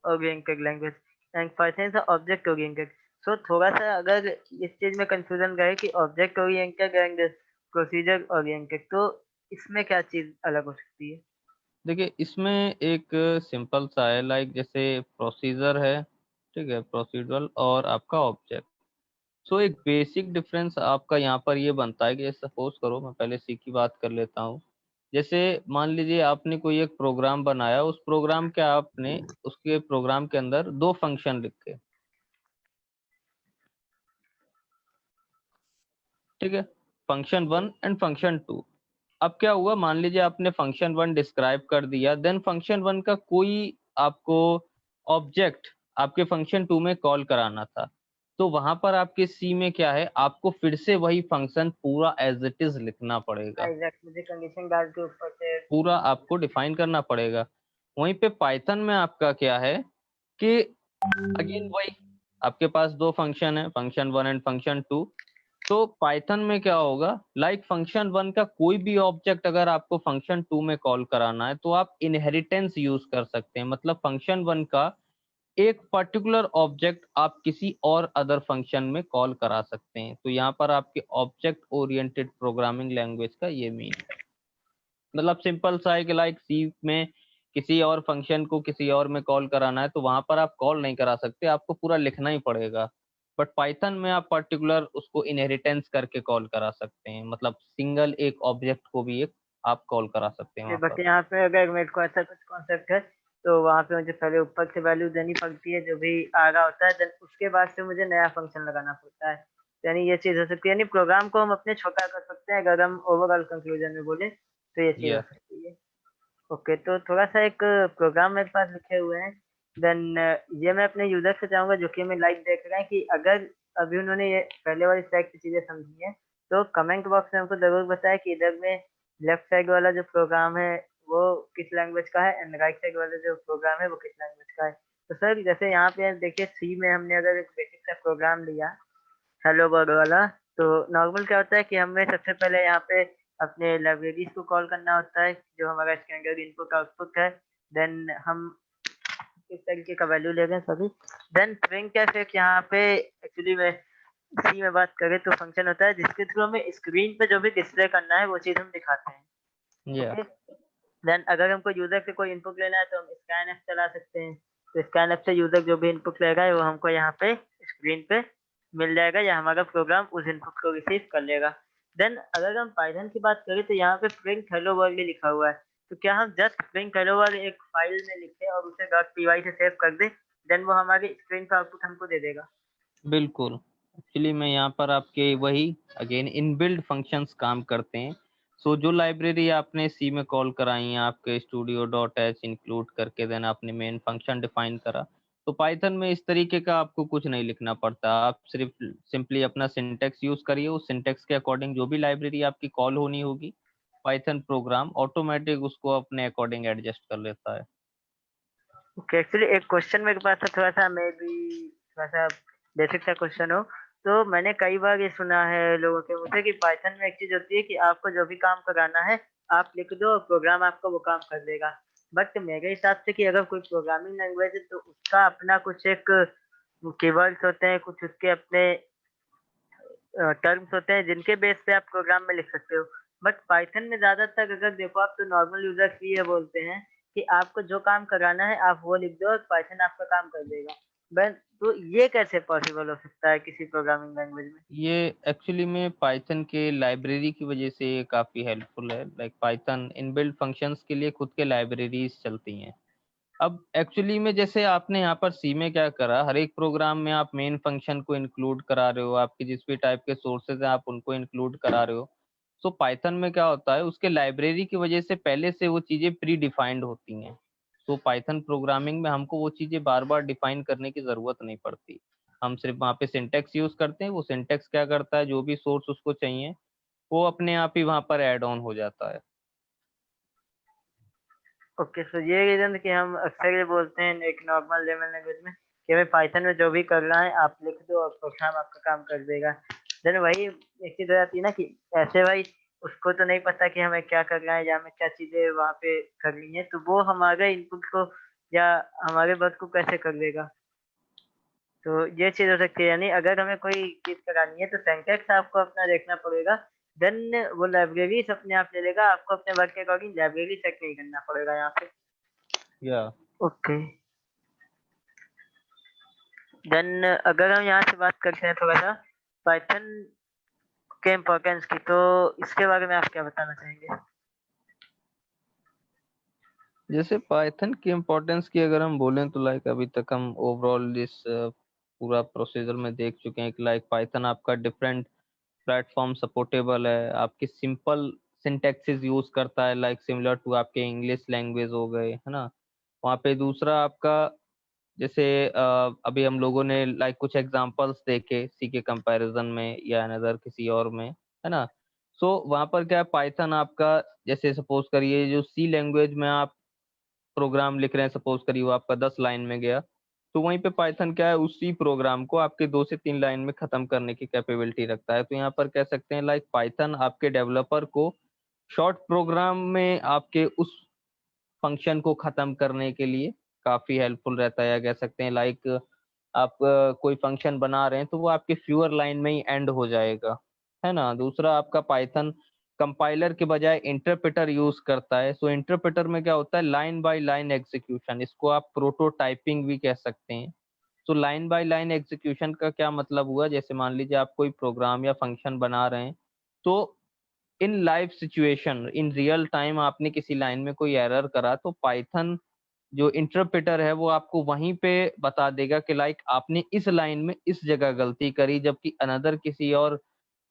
oriented language and Python से ऑब्जेक्ट ओरिएंटेड। सो थोड़ा सा अगर इस चीज में कंफ्यूजन रहे कि object oriented and procedure oriented, तो इसमें क्या चीज अलग हो सकती है? देखिए, इसमें एक सिंपल सा है, लाइक जैसे प्रोसीजर है, ठीक है, प्रोसीडरल, और आपका ऑब्जेक्ट। सो एक बेसिक डिफरेंस आपका यहाँ पर ये बनता है कि सपोज करो, मैं पहले सी की बात कर लेता हूँ। जैसे मान लीजिए आपने कोई एक प्रोग्राम बनाया, उस प्रोग्राम के आपने उसके प्रोग्राम के अंदर दो फंक्शन लिखे, ठीक है, function one and function two. अब क्या हुआ, मान लीजिए आपने फंक्शन वन डिस्क्राइब कर दिया, देन फंक्शन वन का कोई आपको ऑब्जेक्ट आपके फंक्शन टू में कॉल कराना था, तो वहां पर आपके सी में क्या है, आपको फिर से वही फंक्शन पूरा एज इट इज लिखना पड़ेगा, एग्जैक्ट, मुझे कंडीशन डाल के ऊपर से। पूरा आपको डिफाइन करना पड़ेगा। वहीं पे पाइथन में आपका क्या है कि अगेन वही, आपके पास दो फंक्शन है, function one and function two. तो पाइथन में क्या होगा, लाइक फंक्शन वन का कोई भी ऑब्जेक्ट अगर आपको फंक्शन टू में कॉल कराना है, तो आप इनहेरिटेंस यूज कर सकते हैं, मतलब फंक्शन वन का एक पर्टिकुलर ऑब्जेक्ट आप किसी और अदर फंक्शन में कॉल करा सकते हैं। तो यहाँ पर आपके ऑब्जेक्ट ओरिएंटेड प्रोग्रामिंग लैंग्वेज का ये मीन है। मतलब सिंपल सा है कि लाइक सी में किसी और फंक्शन को किसी और में कॉल कराना है, तो वहां पर आप कॉल नहीं करा सकते, आपको पूरा लिखना ही पड़ेगा। बट पाइथन में आप पर्टिकुलर उसको इनहेरिटेंस करके कॉल करा सकते हैं, मतलब सिंगल एक ऑब्जेक्ट को भी एक आप कॉल करा सकते हैं वहां बट पर। यहाँ पे अगर मेरे को ऐसा कुछ कॉन्सेप्ट है, तो वहाँ पे मुझे पहले ऊपर से वैल्यू देनी पड़ती है जो भी आ रहा होता है, देन उसके बाद से मुझे नया फंक्शन लगाना पड़ता है। यानी ये चीज हो सकती है, यानी प्रोग्राम को हम अपने छोटा कर सकते हैं अगर हम ओवरऑल कंक्लूजन में बोले, तो ये चीज हो यस। सकती है। ओके, तो थोड़ा सा एक प्रोग्राम मेरे पास लिखे हुए हैं, देन ये मैं अपने यूजर से चाहूंगा जो कि हमें लाइव देख रहे हैं, कि अगर अभी उन्होंने ये पहले वाली स्टैक की चीजें समझी हैं, तो कमेंट बॉक्स में हमको जरूर बताएं कि इधर में लेफ्ट साइड वाला जो प्रोग्राम है वो किस लैंग्वेज का है, एंड राइट साइड वाला जो प्रोग्राम है वो किस लैंग्वेज का है। तो सर जैसे यहाँ पे देखिए, सी में हमने अगर एक बेसिक सा प्रोग्राम लिया, हेलो वर्ल्ड वाला, तो नॉर्मल क्या होता है कि हमें सबसे पहले यहाँ पे अपने लाइब्रेरीज को कॉल करना होता है जो हमारा स्टैंडर्ड इनपुट आउटपुट है। देन हम इस तरीके का वैल्यू ले रहे हैं सभी। देन स्ट्रिंग कैसे, यहाँ पे एक्चुअली में सी में बात करें तो फंक्शन होता है जिसके थ्रू हमें स्क्रीन पे जो भी डिस्प्ले करना है वो चीज हम दिखाते हैं। या ओके, देन अगर हमको यूजर से कोई इनपुट लेना है तो हम स्कैन एफ चला सकते हैं। तो स्कैन एफ से यूजर जो भी इनपुट लेगा है वो हमको यहाँ पे स्क्रीन पे मिल जाएगा, या हमारा प्रोग्राम उस इनपुट को रिसीव कर लेगा। देन अगर हम पाइथन की बात करें तो यहाँ पे प्रिंट हेलो वर्ल्ड लिखा हुआ है। तो क्या हम जस्ट प्रिंट हेलो वर्ल्ड एक फाइल में लिखें और उसे डॉट पी से सेव कर दें, देन वो हमारी स्क्रीन पर आउटपुट हमको दे देगा? बिल्कुल। एक्चुअली मैं यहाँ पर आपके वही अगेन इनबिल्ड फंक्शंस काम करते हैं। सो जो लाइब्रेरी आपने सी में कॉल कराई है आपके स्टूडियो डॉट एच इंक्लूड करके, देन आपने मेन फंक्शन डिफाइन करा, तो पाइथन में इस तरीके का आपको कुछ नहीं लिखना पड़ता, आप सिर्फ सिंपली अपना सिंटेक्स यूज करिए, उस सिंटेक्स के अकॉर्डिंग जो भी लाइब्रेरी आपकी कॉल होनी होगी, पाइथन प्रोग्राम ऑटोमेटिक उसको अपने अकॉर्डिंग एडजस्ट कर लेता है। ओके, एक्चुअली एक क्वेश्चन मेरे पास था, थोड़ा सा मे बी थोड़ा सा बेसिक सा क्वेश्चन हो। तो मैंने कई बार ये सुना है लोगों के मुझसे कि पाइथन में एक चीज होती है कि आपको जो भी काम कराना है आप लिख दो और प्रोग्राम आपको वो काम कर देगा। बट मेरे हिसाब से कि अगर कोई प्रोग्रामिंग लैंग्वेज है तो उसका अपना कुछ एक कीवर्ड्स होते हैं, कुछ उसके अपने टर्म्स होते हैं जिनके बेस पे आप प्रोग्राम में लिख सकते हो। बट पाइथन में ज्यादातर अगर देखो आप, तो नॉर्मल यूजर्स भी ये बोलते हैं कि आपको जो काम कराना है आप वो लिख दो और पाइथन आपका काम कर देगा। बट तो ये कैसे पॉसिबल हो सकता है किसी प्रोग्रामिंग लैंग्वेज में? ये एक्चुअली में पाइथन के लाइब्रेरी की वजह से ये काफ़ी हेल्पफुल है, लाइक पाइथन इनबिल्ट फंक्शंस के लिए खुद के लाइब्रेरीज चलती हैं। अब एक्चुअली में जैसे आपने यहाँ पर सी में क्या करा, हर एक प्रोग्राम में आप मेन फंक्शन को इंक्लूड करा रहे हो, आपके जिस भी टाइप के सोर्सेज हैं आप उनको इंक्लूड करा रहे हो। सो पाइथन में क्या होता है, उसके लाइब्रेरी की वजह से पहले से वो चीज़ें प्री डिफाइंड होती हैं। तो पाइथन प्रोग्रामिंग में हमको वो चीज़ें बार बार डिफाइन करने की ज़रूरत नहीं पड़ती, हम सिर्फ वहाँ पे सिंटेक्स यूज करते हैं, वो सिंटेक्स क्या करता है, जो भी सोर्स उसको चाहिए वो अपने आप ही वहाँ पर ऐड ऑन हो जाता है। ओके, सो ये रीजन कि हम अक्सर ये बोलते हैं एक नॉर्मल लेवल लैंग्वेज में कि हमें पाइथन में जो भी करना है आप लिख दो और प्रोग्राम आपका काम कर देगा। देन वही एक चीज हो जाती है ना कि ऐसे भाई उसको तो नहीं पता कि हमें क्या करना है या हमें क्या चीजें वहां पे करनी है, तो वो हमारे इनपुट को या हमारे वर्क को कैसे कर देगा। तो ये चीज हो सकती है, यानी अगर हमें कोई चीज करानी है तो सिंटैक्स आपको अपना देखना पड़ेगा। देन वो लाइब्रेरीज अपने आप ले लेगा, आपको अपने वर्क के अकॉर्डिंग लाइब्रेरी चेक नहीं करना पड़ेगा यहाँ पे। या ओके, देन अगर हम यहाँ से बात करते हैं थोड़ा सा पाइथन के इम्पोर्टेंस की, तो इसके बारे में आप क्या बताना चाहेंगे? जैसे पाइथन की इम्पोर्टेंस की अगर हम बोलें तो लाइक अभी तक हम ओवरऑल इस पूरा प्रोसीजर में देख चुके हैं कि लाइक पाइथन आपका डिफरेंट प्लेटफॉर्म सपोर्टेबल है, आपकी सिंपल सिंटैक्सेस यूज करता है लाइक सिमिलर टू आपके इंग्लिश लैंग्वेज हो गए, है ना। वहाँ पे दूसरा आपका जैसे अभी हम लोगों ने लाइक कुछ एग्जांपल्स देखे सी के कंपैरिजन में या अनदर किसी और में, है ना। सो वहाँ पर क्या है, पाइथन आपका जैसे सपोज करिए जो सी लैंग्वेज में आप प्रोग्राम लिख रहे हैं, सपोज करिए वो आपका 10 लाइन में गया, तो वहीं पे पाइथन क्या है उसी प्रोग्राम को आपके 2 से 3 लाइन में खत्म करने की कैपेबिलिटी रखता है। तो यहाँ पर कह सकते हैं लाइक पाइथन आपके डेवलपर को शॉर्ट प्रोग्राम में आपके उस फंक्शन को खत्म करने के लिए काफी हेल्पफुल रहता है, या कह सकते हैं लाइक आप कोई फंक्शन बना रहे हैं तो वो आपके फ्यूअर लाइन में ही एंड हो जाएगा, है ना। दूसरा आपका पाइथन कंपाइलर के बजाय इंटरप्रेटर यूज करता है। सो इंटरप्रेटर में क्या होता है, लाइन बाय लाइन एग्जीक्यूशन, इसको आप प्रोटोटाइपिंग भी कह सकते हैं। तो लाइन बाय लाइन एग्जीक्यूशन का क्या मतलब हुआ, जैसे मान लीजिए आप कोई प्रोग्राम या फंक्शन बना रहे हैं, तो इन live situation in real time आपने किसी लाइन में कोई एरर करा तो पाइथन जो इंटरप्रेटर है वो आपको वहीं पे बता देगा कि लाइक आपने इस लाइन में इस जगह गलती करी, जबकि अनदर किसी और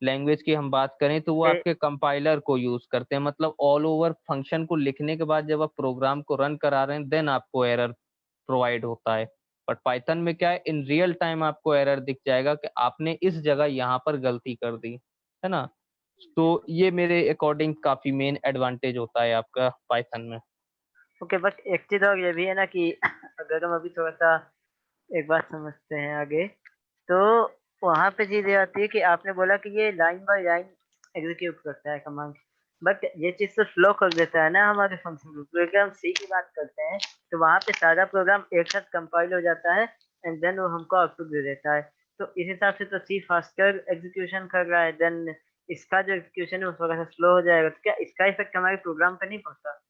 लैंग्वेज की हम बात करें तो वो ए, आपके कंपाइलर को यूज करते हैं, मतलब ऑल ओवर फंक्शन को लिखने के बाद जब आप प्रोग्राम को रन करा रहे हैं देन आपको एरर प्रोवाइड होता है। बट पाइथन में क्या है, इन रियल टाइम आपको एरर दिख जाएगा कि आपने इस जगह यहाँ पर गलती कर दी, है ना। तो ये मेरे अकॉर्डिंग काफी मेन एडवांटेज होता है आपका पाइथन में। ओके, बट एक चीज और ये भी है ना कि अगर हम अभी थोड़ा सा एक बात समझते हैं आगे, तो वहां पे चीज ये आती है कि आपने बोला कि ये लाइन बाय लाइन एग्जीक्यूट करता है कमांड, बट ये चीज तो स्लो कर देता है ना हमारे फंक्शन को, क्योंकि हम सी की बात करते हैं तो वहां पे सारा प्रोग्राम एक साथ कंपाइल हो जाता है एंड देन वो हमको आउटपुट दे देता है। तो इस हिसाब से तो सी फास्टर एग्जीक्यूशन कर रहा है, देन इसका जो एग्जीक्यूशन है वो थोड़ा सा स्लो हो जाएगा, तो क्या इसका इफेक्ट हमारे प्रोग्राम पे नहीं पड़ता?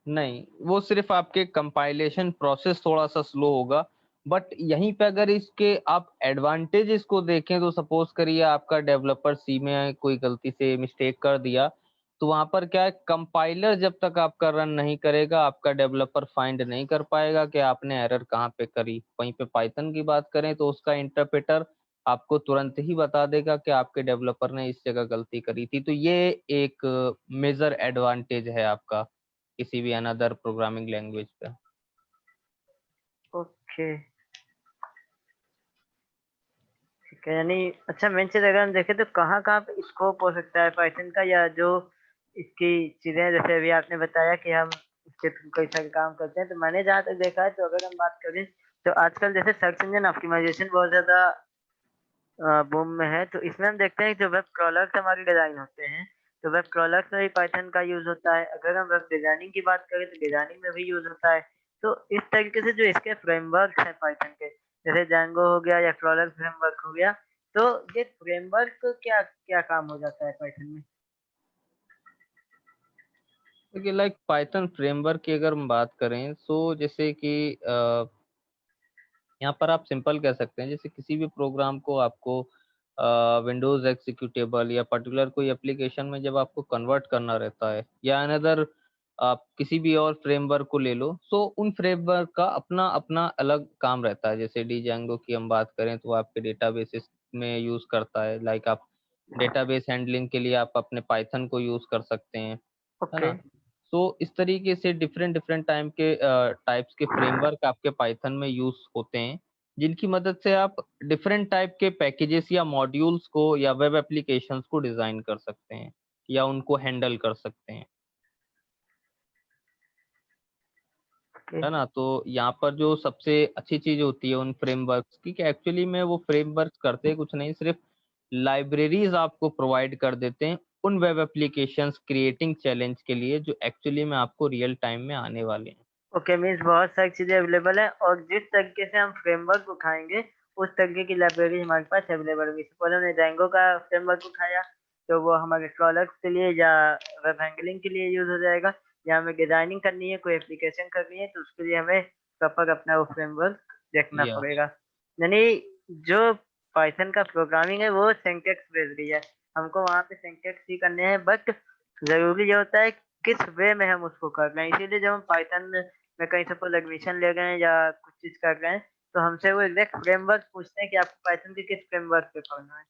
नहीं, वो सिर्फ आपके कंपाइलेशन प्रोसेस थोड़ा सा स्लो होगा। बट यहीं पे अगर इसके आप एडवांटेज इसको देखें तो सपोज करिए आपका डेवलपर सी में कोई गलती से मिस्टेक कर दिया, तो वहां पर क्या है, कंपाइलर जब तक आपका रन नहीं करेगा आपका डेवलपर फाइंड नहीं कर पाएगा कि आपने एरर कहाँ पे करी। वहीं पे पाइथन की बात करें तो उसका इंटरप्रेटर आपको तुरंत ही बता देगा कि आपके डेवलपर ने इस जगह गलती करी थी। तो ये एक मेजर एडवांटेज है आपका किसी भी अनदर प्रोग्रामिंग लैंग्वेज पे। ओके, ठीक है, यानी अच्छा मेन चीज अगर हम देखें तो कहाँ कहाँ पे स्कोप हो सकता है पाइथन का, या जो इसकी चीजें जैसे अभी आपने बताया कि हम इसके थ्रू कई सारे काम करते हैं, तो मैंने जहाँ तक देखा है तो अगर हम बात करें तो आजकल जैसे सर्च इंजन ऑप्टिमाइजेशन बहुत ज्यादा बूम में है, तो इसमें हम देखते हैं कि जो वेब क्रॉलर्स हमारे डिजाइन होते हैं तो वेब क्रॉलर्स में भी पाइथन का यूज होता है। अगर हम वेब डिजाइनिंग की बात करें तो डिजाइनिंग में भी यूज होता है। तो इस तरीके से जो इसके फ्रेमवर्क हैं पाइथन के, जैसे जैंगो हो गया या क्रॉलर फ्रेमवर्क हो गया, तो ये फ्रेमवर्क क्या क्या काम हो जाता है पाइथन में? देखिए लाइक पाइथन फ्रेमवर्क की अगर हम बात करें तो जैसे कि यहाँ पर आप सिंपल कह सकते हैं, जैसे किसी भी प्रोग्राम को आपको विंडोज एग्जीक्यूटेबल या पर्टिकुलर कोई एप्लीकेशन में जब आपको कन्वर्ट करना रहता है, या अनदर आप किसी भी और फ्रेमवर्क को ले लो, तो उन फ्रेमवर्क का अपना अपना अलग काम रहता है। जैसे डीजेंगो की हम बात करें तो वो आपके डेटाबेसेस में यूज करता है, लाइक आप डेटाबेस हैंडलिंग के लिए आप अपने पाइथन को यूज कर सकते हैं, है ओके, ना। तो इस तरीके से डिफरेंट डिफरेंट टाइप्स के फ्रेमवर्क आपके पाइथन में यूज होते हैं, जिनकी मदद से आप डिफरेंट टाइप के पैकेजेस या मॉड्यूल्स को या वेब एप्लीकेशंस को डिजाइन कर सकते हैं या उनको हैंडल कर सकते हैं। है ना। तो यहाँ पर जो सबसे अच्छी चीज होती है उन फ्रेमवर्क्स की, कि एक्चुअली में वो फ्रेमवर्क्स करते कुछ नहीं, सिर्फ लाइब्रेरीज आपको प्रोवाइड कर देते हैं उन वेब एप्लीकेशंस क्रिएटिंग चैलेंज के लिए जो एक्चुअली में आपको रियल टाइम में आने वाले हैं। ओके, मीन्स बहुत सारी चीजें अवेलेबल है और जिस तरीके से हम फ्रेमवर्क उठाएंगे उस तरीके की लाइब्रेरी हमारे पास अवेलेबल होगी। सपोज हमने Django का फ्रेमवर्क उठाया तो वो हमारे स्कॉलर्स के लिए या वेब हैंडलिंग के लिए यूज हो जाएगा, या हमें डिजाइनिंग करनी है, कोई एप्लीकेशन करनी है, तो उसके लिए हमें प्रॉपर अपना वो फ्रेमवर्क देखना या पड़ेगा। यानी जो पाइथन का प्रोग्रामिंग है वो सिंटैक्स बेस्ड ही है, हमको वहाँ पे सिंटैक्स ही करने हैं, बट जरूरी ये होता है किस वे में हम उसको कर रहे हैं। इसीलिए जब हम पाइथन में कहीं सपोज एडमिशन ले गए हैं या कुछ चीज कर रहे हैं तो हमसे वो एग्जैक्ट फ्रेमवर्क पूछते हैं कि आपको पाइथन के किस फ्रेमवर्क पे पढ़ना है।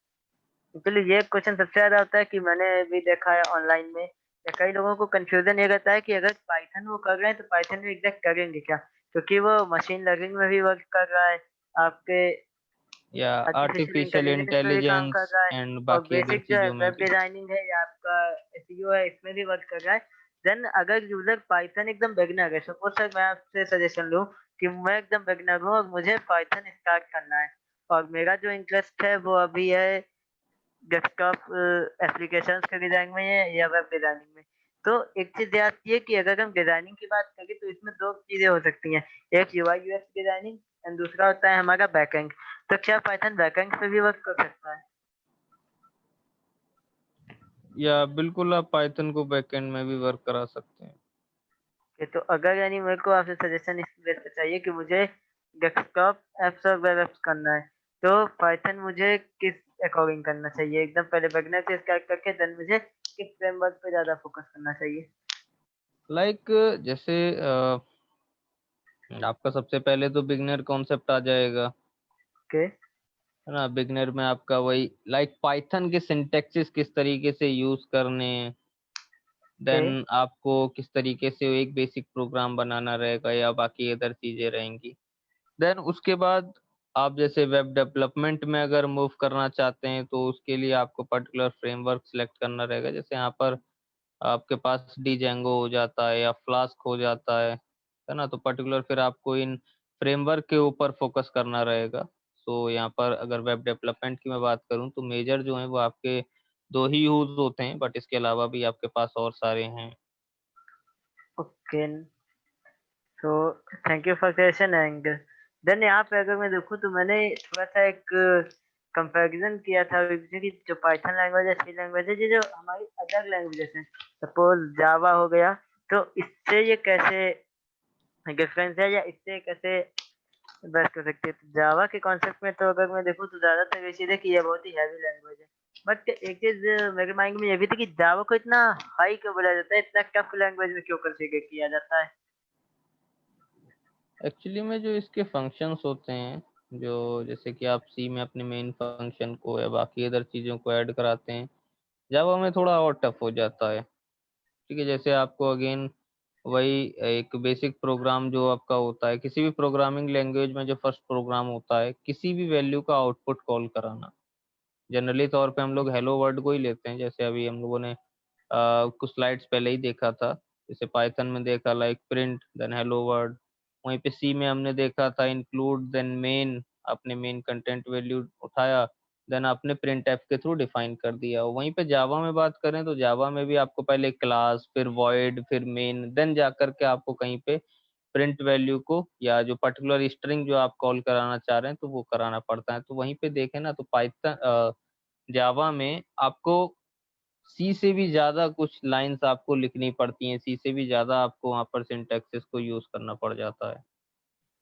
एक्चुअली ये क्वेश्चन सबसे ज्यादा होता है कि मैंने भी देखा है ऑनलाइन में, या कई लोगों को कंफ्यूजन ये रहता है कि अगर पाइथन वो कर रहे हैं तो पाइथन में एग्जैक्ट करेंगे क्या, क्योंकि वो मशीन लर्निंग में भी वर्क कर रहा है, आपके या आर्टिफिशियल आर्टिफिशियल इंटेलिजेंस पे भी काम कर इंटेलिजेंस रहा है, एंड और बाकी अदर बेसिक जो है चीजों में वेब भी। डिजाइनिंग है या आपका एसईओ है इसमें भी वर्क कर रहा है। देन अगर यूजर पाइथन एकदम बिगिनर है, सपोज सर मैं आपसे सजेशन लूं कि मैं एकदम बिगिनर हूँ और मुझे पाइथन स्टार्ट करना है, और मेरा जो इंटरेस्ट है वो अभी है डेस्कटॉप एप्लीकेशंस के डिजाइन में है या वेब डिजाइनिंग में। तो एक चीज याद रखिए कि अगर हम डिजाइनिंग की बात करें तो इसमें दो चीजें हो सकती हैं, एक यूआई यूएक्स डिजाइनिंग एंड दूसरा होता है हमारा बैकएंड। तो क्या पाइथन बैकएंड पे भी वर्क कर सकता है? या बिल्कुल, आप पाइथन को बैकएंड में भी वर्क करा सकते हैं। कि तो अगर यानी मेरे को आपसे सजेशन इस बेस पे चाहिए कि मुझे डेस्कटॉप एप्स और वेब एप्स करना है, तो पाइथन मुझे किस अकॉर्डिंग करना चाहिए, एकदम पहले बिगनर से स्टार्ट करके देन मुझे किस फ्रेमवर्क पे ज्यादा फोकस करना चाहिए? लाइक जैसे आपका सबसे पहले तो बिगनर कॉन्सेप्ट आ जाएगा, ओके। है ना। बिगनर में आपका वही लाइक पाइथन के सिंटैक्सेस किस तरीके से यूज करने हैं, ओके। देन आपको किस तरीके से एक बेसिक प्रोग्राम बनाना रहेगा या बाकी अदर चीजें रहेंगी। देन उसके बाद आप जैसे वेब डेवलपमेंट में अगर मूव करना चाहते हैं तो उसके लिए आपको पर्टिकुलर फ्रेमवर्क सिलेक्ट करना रहेगा। जैसे यहाँ पर आपके पास डीजेंगो हो जाता है या फ्लास्क हो जाता है ना। तो पर्टिकुलर फिर आपको इन फ्रेमवर्क के ऊपर फोकस करना रहेगा। सो यहाँ पर अगर वेब डेवलपमेंट की मैं बात करूँ तो मेजर जो है वो आपके दो ही यूज होते हैं, बट इसके अलावा भी आपके पास और सारे हैं। ओके, तो thank you for question. And then यहाँ पे अगर मैं देखूँ तो मैंने थोड़ा सा एक कंपैरिजन किया था कि जो पाइथन लैंग्वेज है, सी लैंग्वेज है, ये जो हमारी अदर लैंग्वेजेस हैं, सपोज जावा हो गया, तो इससे ये कैसे डिफरेंस है या इससे कैसे बस कर सकते हैं। तो जावा के कॉन्सेप्ट में तो अगर मैं देखूँ तो ज्यादातर ये चीज है कि ये बहुत ही हैवी लैंग्वेज है, बट एक चीज मेरे माइंड में ये भी थी कि जावा को इतना हाई क्यों बोला जाता है, इतना टफ लैंग्वेज में क्यों कंसीडर किया जाता है? एक्चुअली में जो इसके फंक्शंस होते हैं, जो जैसे कि आप सी में अपने मेन फंक्शन को या बाकी अदर चीज़ों को ऐड कराते हैं, जावा में थोड़ा और टफ हो जाता है। ठीक है, जैसे आपको अगेन वही एक बेसिक प्रोग्राम जो आपका होता है किसी भी प्रोग्रामिंग लैंग्वेज में, जो फर्स्ट प्रोग्राम होता है किसी भी वैल्यू का आउटपुट कॉल कराना। जनरली तौर पे हम लोग हेलो वर्ड को ही लेते हैं, जैसे अभी हम लोगों ने कुछ स्लाइड्स पहले ही देखा था। जैसे पाइथन में देखा like print then hello word, वहीं पे सी में हमने देखा था इंक्लूड देन मेन, आपने मेन कंटेंट वैल्यू उठाया, देन आपने प्रिंट एफ के थ्रू डिफाइन कर दिया। वहीं पे जावा में बात करें तो जावा में भी आपको पहले क्लास, फिर वॉइड, फिर मेन, देन जाकर के आपको कहीं पे प्रिंट वैल्यू को या जो पर्टिकुलर स्ट्रिंग जो आप कॉल कराना चाह रहे हैं तो वो कराना पड़ता है। तो वहीं पे देखें ना तो पाइथन जावा में आपको सी से भी ज्यादा कुछ लाइंस आपको लिखनी पड़ती हैं, सी से भी ज्यादा आपको वहां पर सिंटैक्सेस को यूज करना पड़ जाता है।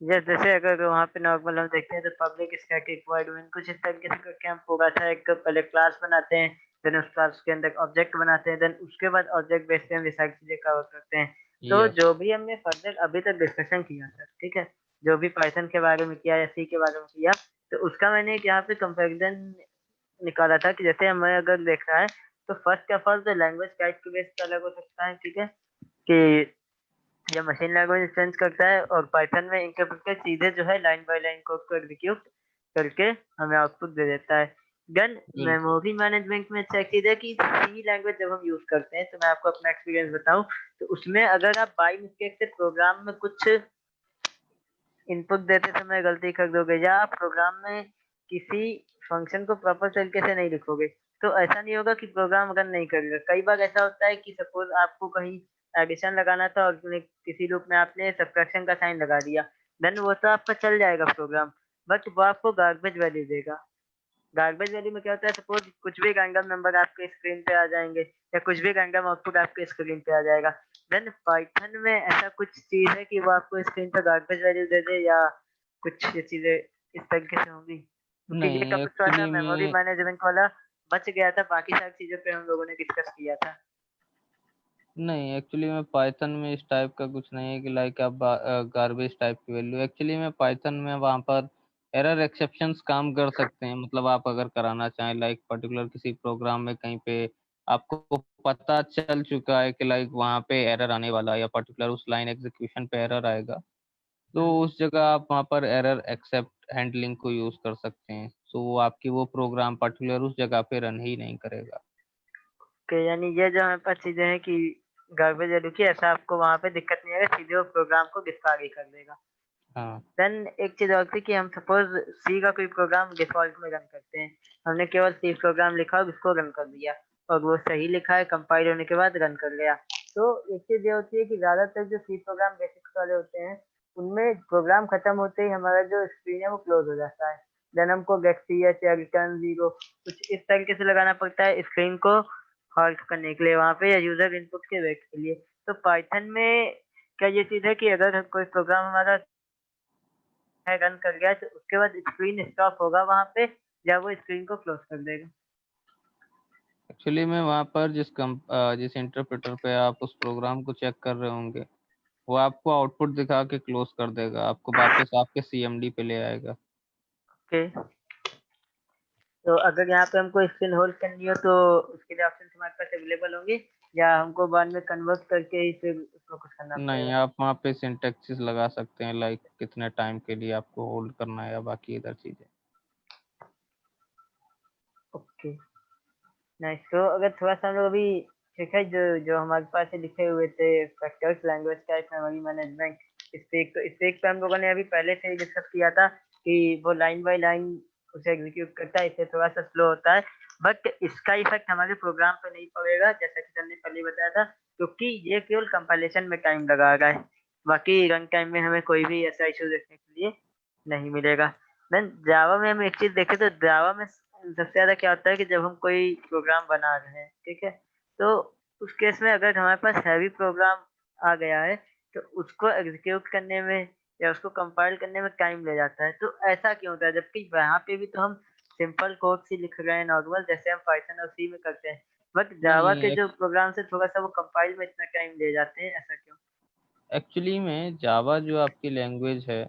जैसे अगर वहाँ पे नॉर्मल हम देखते हैं तो पब्लिक स्टैटिक वॉइड मेन कुछ इस तरीके से करके हम पूरा सा एक पहले क्लास बनाते हैं, देन उस क्लास के अंदर ऑब्जेक्ट बनाते हैं, देन उसके बाद ऑब्जेक्ट बेस पे हम ये सारी चीजें कवर करते हैं। तो यस। जो भी हमने फर्दर अभी तक डिस्कशन किया सर, ठीक है, जो भी पाइथन के बारे में किया या सी के बारे में किया, तो उसका मैंने एक यहाँ पे कंपेरिजन निकाला था कि जैसे हमें अगर देखना है तो फर्स्ट ऑफ ऑल तो लैंग्वेज टाइप के बेस पे अलग हो सकता है, ठीक है, कि ये मशीन लैंग्वेज सेंस करता है और पाइथन में इंटरप्रेटर सीधे जो है लाइन बाय लाइन कोड को एग्जीक्यूट करके हमें आउटपुट दे देता है। देन बिल्कुल। मेमोरी मैनेजमेंट में अच्छा चीज है कि सी लैंग्वेज जब हम यूज करते हैं, तो मैं आपको अपना एक्सपीरियंस बताऊं तो उसमें अगर आप बाई मिस्टेक से प्रोग्राम में कुछ इनपुट देते समय गलती कर दोगे या आप प्रोग्राम में किसी फंक्शन को प्रॉपर तरीके से नहीं लिखोगे, तो ऐसा नहीं होगा कि प्रोग्राम रन नहीं करेगा। कई बार ऐसा होता है कि सपोज आपको कहीं एडिशन लगाना था और किसी लूप में आपने सब्ट्रैक्शन का साइन लगा दिया, देन वो तो आपका चल जाएगा प्रोग्राम, बट वो आपको गार्बेज वैल्यू देगा। गार्बेज वैल्यू में क्या होता है, सपोज कुछ भी रैंडम नंबर आपके स्क्रीन पे आ जाएंगे या कुछ भी रैंडम आउटपुट आपके स्क्रीन पे आ जाएगा। देन पाइथन में ऐसा कुछ चीज है कि वो आपको स्क्रीन पे गार्बेज वैल्यू दे दे या कुछ ये चीजें इस तरीके से होंगी, क्योंकि ये नहीं टॉपिक थोड़ा सा एक्चुअली मेमोरी में मैनेजमेंट वाला बच गया था, बाकी सारी चीजों पे हम लोगों ने डिस्कस किया था। नहीं एक्चुअली में पाइथन में इस टाइप का कुछ नहीं है कि लाइक आप गार्बेज टाइप की वैल्यू। एक्चुअली में पाइथन में वहाँ पर एरर एक्सेप्शंस काम कर सकते हैं। मतलब आप अगर कराना चाहें लाइक पर्टिकुलर किसी प्रोग्राम में कहीं पे आपको पता चल चुका है कि लाइक वहाँ पे एरर आने वाला है या पर्टिकुलर उस लाइन एग्जीक्यूशन पे एरर आएगा, तो हम्म। उस जगह आप वहाँ पर एरर एक्सेप्ट हैंडलिंग को यूज कर सकते हैं। सो वो आपकी वो प्रोग्राम पर्टिकुलर उस जगह पे रन ही नहीं करेगा। कि यानी ये जो हमारे पास चीजें हैं कि गार्बेज वैल्यू की, ऐसा आपको वहां पे दिक्कत नहीं आएगा, सीधे वो प्रोग्राम को डिस्कार्ड ही कर देगा। हाँ। देन एक चीज और थी कि हम सपोज सी का कोई प्रोग्राम डिफॉल्ट में रन करते हैं, हमने केवल सी प्रोग्राम लिखा और उसको रन कर दिया और वो सही लिखा है, कंपाइल होने के बाद रन कर गया। तो एक चीज ये होती है कि ज्यादातर जो सी प्रोग्राम बेसिक्स वाले होते हैं, उनमें प्रोग्राम खत्म होते ही हमारा जो स्क्रीन है वो क्लोज हो जाता है। देन हमको गेट सी एच या रिटर्न जीरो कुछ इस तरीके से लगाना पड़ता है स्क्रीन को हॉल्ट करने के लिए वहां पे, या यूजर इनपुट के वेट के लिए। तो पाइथन में क्या ये चीज है कि अगर कोई प्रोग्राम हमारा है रन कर गया तो उसके बाद स्क्रीन स्टॉप होगा वहां पे, या वो स्क्रीन को क्लोज कर देगा। एक्चुअली में वहाँ पर जिस इंटरप्रेटर पे आप उस प्रोग्राम को चेक कर रहे होंगे, वो आपको आउटपुट दिखा के क्लोज कर देगा, आपको वापस आपके सीएमडी पे ले आएगा। ओके। तो अगर यहाँ पे हमको स्क्रीन होल्ड करनी हो तो उसके लिए ऑप्शन हमारे पास अवेलेबल होंगे, या हमको बाद में कन्वर्ट करके ही फिर उसको कुछ करना नहीं, पड़ेगा? आप वहाँ पे सिंटेक्सिस लगा सकते हैं लाइक कितने टाइम के लिए आपको होल्ड करना है या बाकी इधर चीजें। ओके। नाइस। तो अगर थोड़ा सा हम लोग अभी, ठीक है, जो जो हमारे पास ये लिखे हुए थे factors language type memory management, इस पे हम लोगों ने अभी पहले से ही डिस्कस किया था कि वो लाइन बाय लाइन उसे एग्जीक्यूट करता है, इससे थोड़ा सा स्लो होता है, बट इसका इफेक्ट हमारे प्रोग्राम पे नहीं पड़ेगा जैसा कि सर ने पहले बताया था, क्योंकि ये केवल कंपाइलेशन में टाइम लगा रहा है, बाकी रन टाइम में हमें कोई भी ऐसा इशू देखने के लिए नहीं मिलेगा। देन जावा में हम एक चीज देखें तो जावा में सबसे ज्यादा क्या होता है कि जब हम कोई प्रोग्राम बना रहे हैं, ठीक है, तो उस केस में अगर हमारे पास हैवी प्रोग्राम आ गया है तो उसको एग्जीक्यूट करने में या उसको कंपाइल करने में टाइम ले जाता है। तो ऐसा क्यों होता है, जबकि वहां पे भी तो हम सिंपल कोड सी लिख रहे हैं नॉर्मल, जैसे हम पाइथन और सी में करते हैं, बट जावा के नहीं, जो प्रोग्राम से थोड़ा सा वो कंपाइल में इतना टाइम ले जाते हैं, ऐसा क्यों? एक्चुअली में जावा जो आपकी लैंग्वेज है,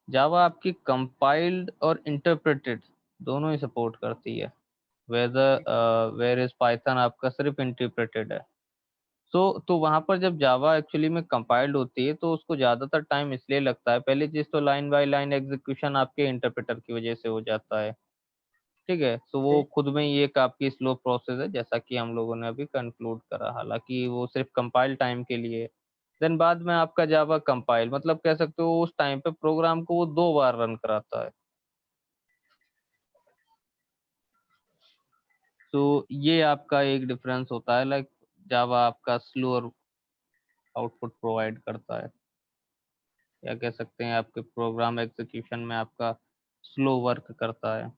जावा आपकी कंपाइल्ड और इंटरप्रेटेड दोनों ही सपोर्ट करती है। वेदर वेयर इज पाइथन आपका सिर्फ इंटरप्रेटेड है। तो वहां पर जब जावा एक्चुअली में कंपाइल्ड होती है तो उसको ज्यादातर टाइम इसलिए लगता है, पहली चीज तो लाइन बाय लाइन एग्जीक्यूशन आपके इंटरप्रेटर की वजह से हो जाता है। ठीक है, तो वो Okay. खुद में ही एक आपकी स्लो प्रोसेस है जैसा कि हम लोगों ने अभी कंक्लूड करा, हालांकि वो सिर्फ कंपाइल टाइम के लिए। देन बाद में आपका जावा कंपाइल मतलब कह सकते हो उस टाइम पे प्रोग्राम को वो 2 बार रन कराता है। तो ये आपका एक डिफरेंस होता है लाइक जावा आपका स्लोअर आउटपुट प्रोवाइड करता है, या कह सकते हैं आपके प्रोग्राम एग्जीक्यूशन में आपका स्लो वर्क करता है।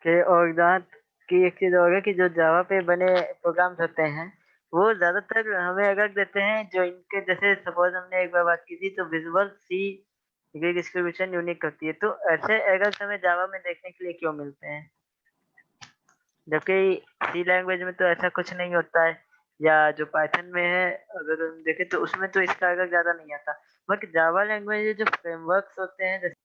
के और जहाँ की एक चीज और है कि जो जावा पे बने प्रोग्राम्स होते हैं वो ज्यादातर हमें एरर देते हैं, जो इनके जैसे सपोज हमने एक बार बात की थी तो विजुअल सी की डिस्ट्रीब्यूशन यूनिक होती है, तो ऐसे एरर्स हमें जावा में देखने के लिए क्यों मिलते हैं, जबकि सी लैंग्वेज में तो ऐसा कुछ नहीं होता है, या जो पाइथन में है अगर हम देखें तो उसमें तो इसका एरर ज्यादा नहीं आता, बट जावा लैंग्वेज जो फ्रेमवर्क्स होते हैं जैसे,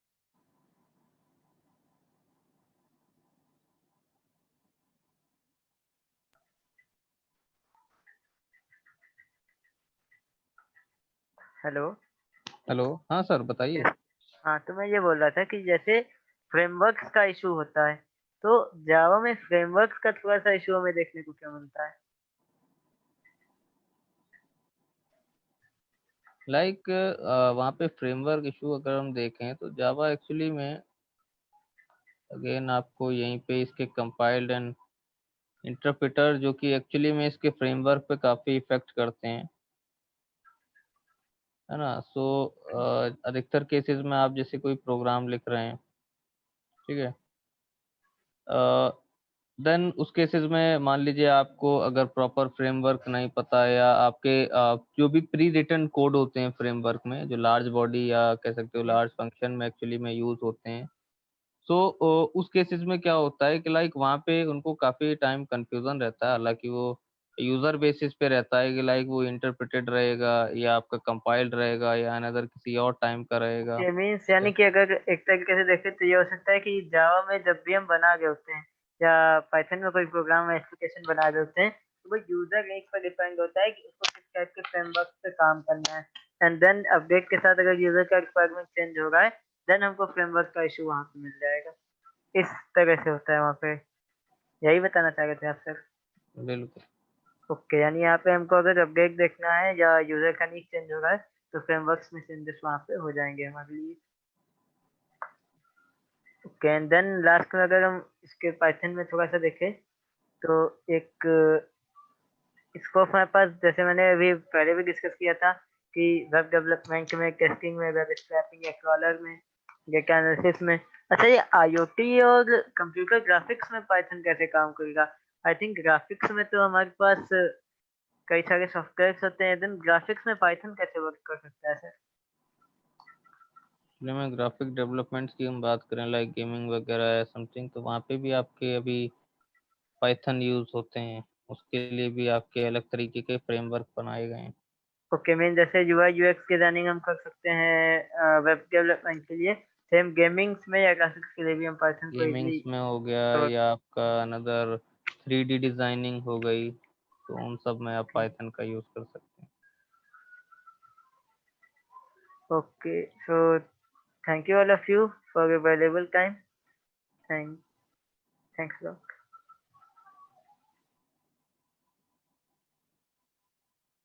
हेलो। हेलो, हाँ सर बताइए। हाँ, तो मैं ये बोल रहा था कि जैसे फ्रेमवर्क्स का इशू होता है, तो जावा में फ्रेमवर्क्स का थोड़ा सा इशू हमें देखने को क्या मिलता है? लाइक वहाँ पे फ्रेमवर्क इशू अगर हम देखें तो जावा एक्चुअली में अगेन आपको यहीं पे इसके कंपाइल्ड एंड इंटरप्रेटर जो कि एक्चुअली में इसके फ्रेमवर्क पे काफ़ी इफेक्ट करते हैं, है ना। सो अधिकतर केसेस में आप जैसे कोई प्रोग्राम लिख रहे हैं, ठीक है, देन उस केसेस में मान लीजिए आपको अगर प्रॉपर फ्रेमवर्क नहीं पता है, या आपके जो भी प्री रिटन कोड होते हैं फ्रेमवर्क में, जो लार्ज बॉडी या कह सकते हो लार्ज फंक्शन में एक्चुअली में यूज होते हैं, सो उस केसेस में क्या होता है कि लाइक वहाँ पे उनको काफ़ी टाइम कंफ्यूजन रहता है, हालांकि वो यूज़र बेसिस पे रहता है कि लाइक वो इंटरप्रेटेड रहेगा या आपका कंपाइल्ड रहेगा या अनदर किसी और टाइम का रहेगा, ये मीन्स ठीक यानी है। कि अगर एक तरीके से देखें तो ये हो सकता है कि जावा में जब भी हम बना रहे होते हैं या पाइथन में कोई प्रोग्राम एप्लीकेशन बना रहे होते हैं, तो वो यूजर एक पर डिपेंड होता है कि उसको किस टाइप के फ्रेमवर्क पे काम करना है। एंड देन अपडेट के साथ अगर यूजर का रिक्वायरमेंट चेंज हो रहा है, देन हमको फ्रेमवर्क का इशू वहां पे मिल जाएगा। इस तरह से होता है वहाँ पे। यही बताना चाह रहे थे आप सर? बिल्कुल। ओके, यानी यहाँ पे हमको अगर अपडेट देखना है या यूजर का नीड चेंज हो रहा है, तो फ्रेमवर्क्स में चेंजेस वहाँ पे हो जाएंगे हमारे लिए। ओके, एंड देन लास्ट में अगर हम इसके पाइथन में थोड़ा सा देखें, तो एक स्कोप हमारे पास, जैसे मैंने अभी पहले भी डिस्कस किया था, कि वेब डेवलपमेंट में, टेस्टिंग में, वेब स्क्रैपिंग या क्रॉलर में, डेटा एनालिसिस में। अच्छा, ये आईओटी और कंप्यूटर ग्राफिक्स में पाइथन कैसे काम करेगा? आई थिंक ग्राफिक्स में तो हमारे पास कई सारे सॉफ्टवेयर होते हैं, देन ग्राफिक्स में पाइथन कैसे वर्क कर सकता है सर? इसलिए में ग्राफिक डेवलपमेंट की हम बात करें लाइक गेमिंग वगैरह है समथिंग, तो वहाँ पे भी आपके अभी पाइथन यूज होते हैं, उसके लिए भी आपके अलग तरीके के फ्रेमवर्क बनाए गए हैं। ओके, मीन जैसे यूआई यूएक्स की डिजाइनिंग हम कर सकते हैं वेब डेवलपमेंट के लिए, सेम गेमिंग्स में या ग्राफिक्स के लिए भी हम पाइथन को गेमिंग्स इजीली में हो गया कवर या आपका अनदर 3D डिजाइनिंग हो गई, तो उन सब में आप सकते हैं? पाइथन का यूज कर सकते हैं। Okay, so thank you all of you for your valuable time. Thanks a lot.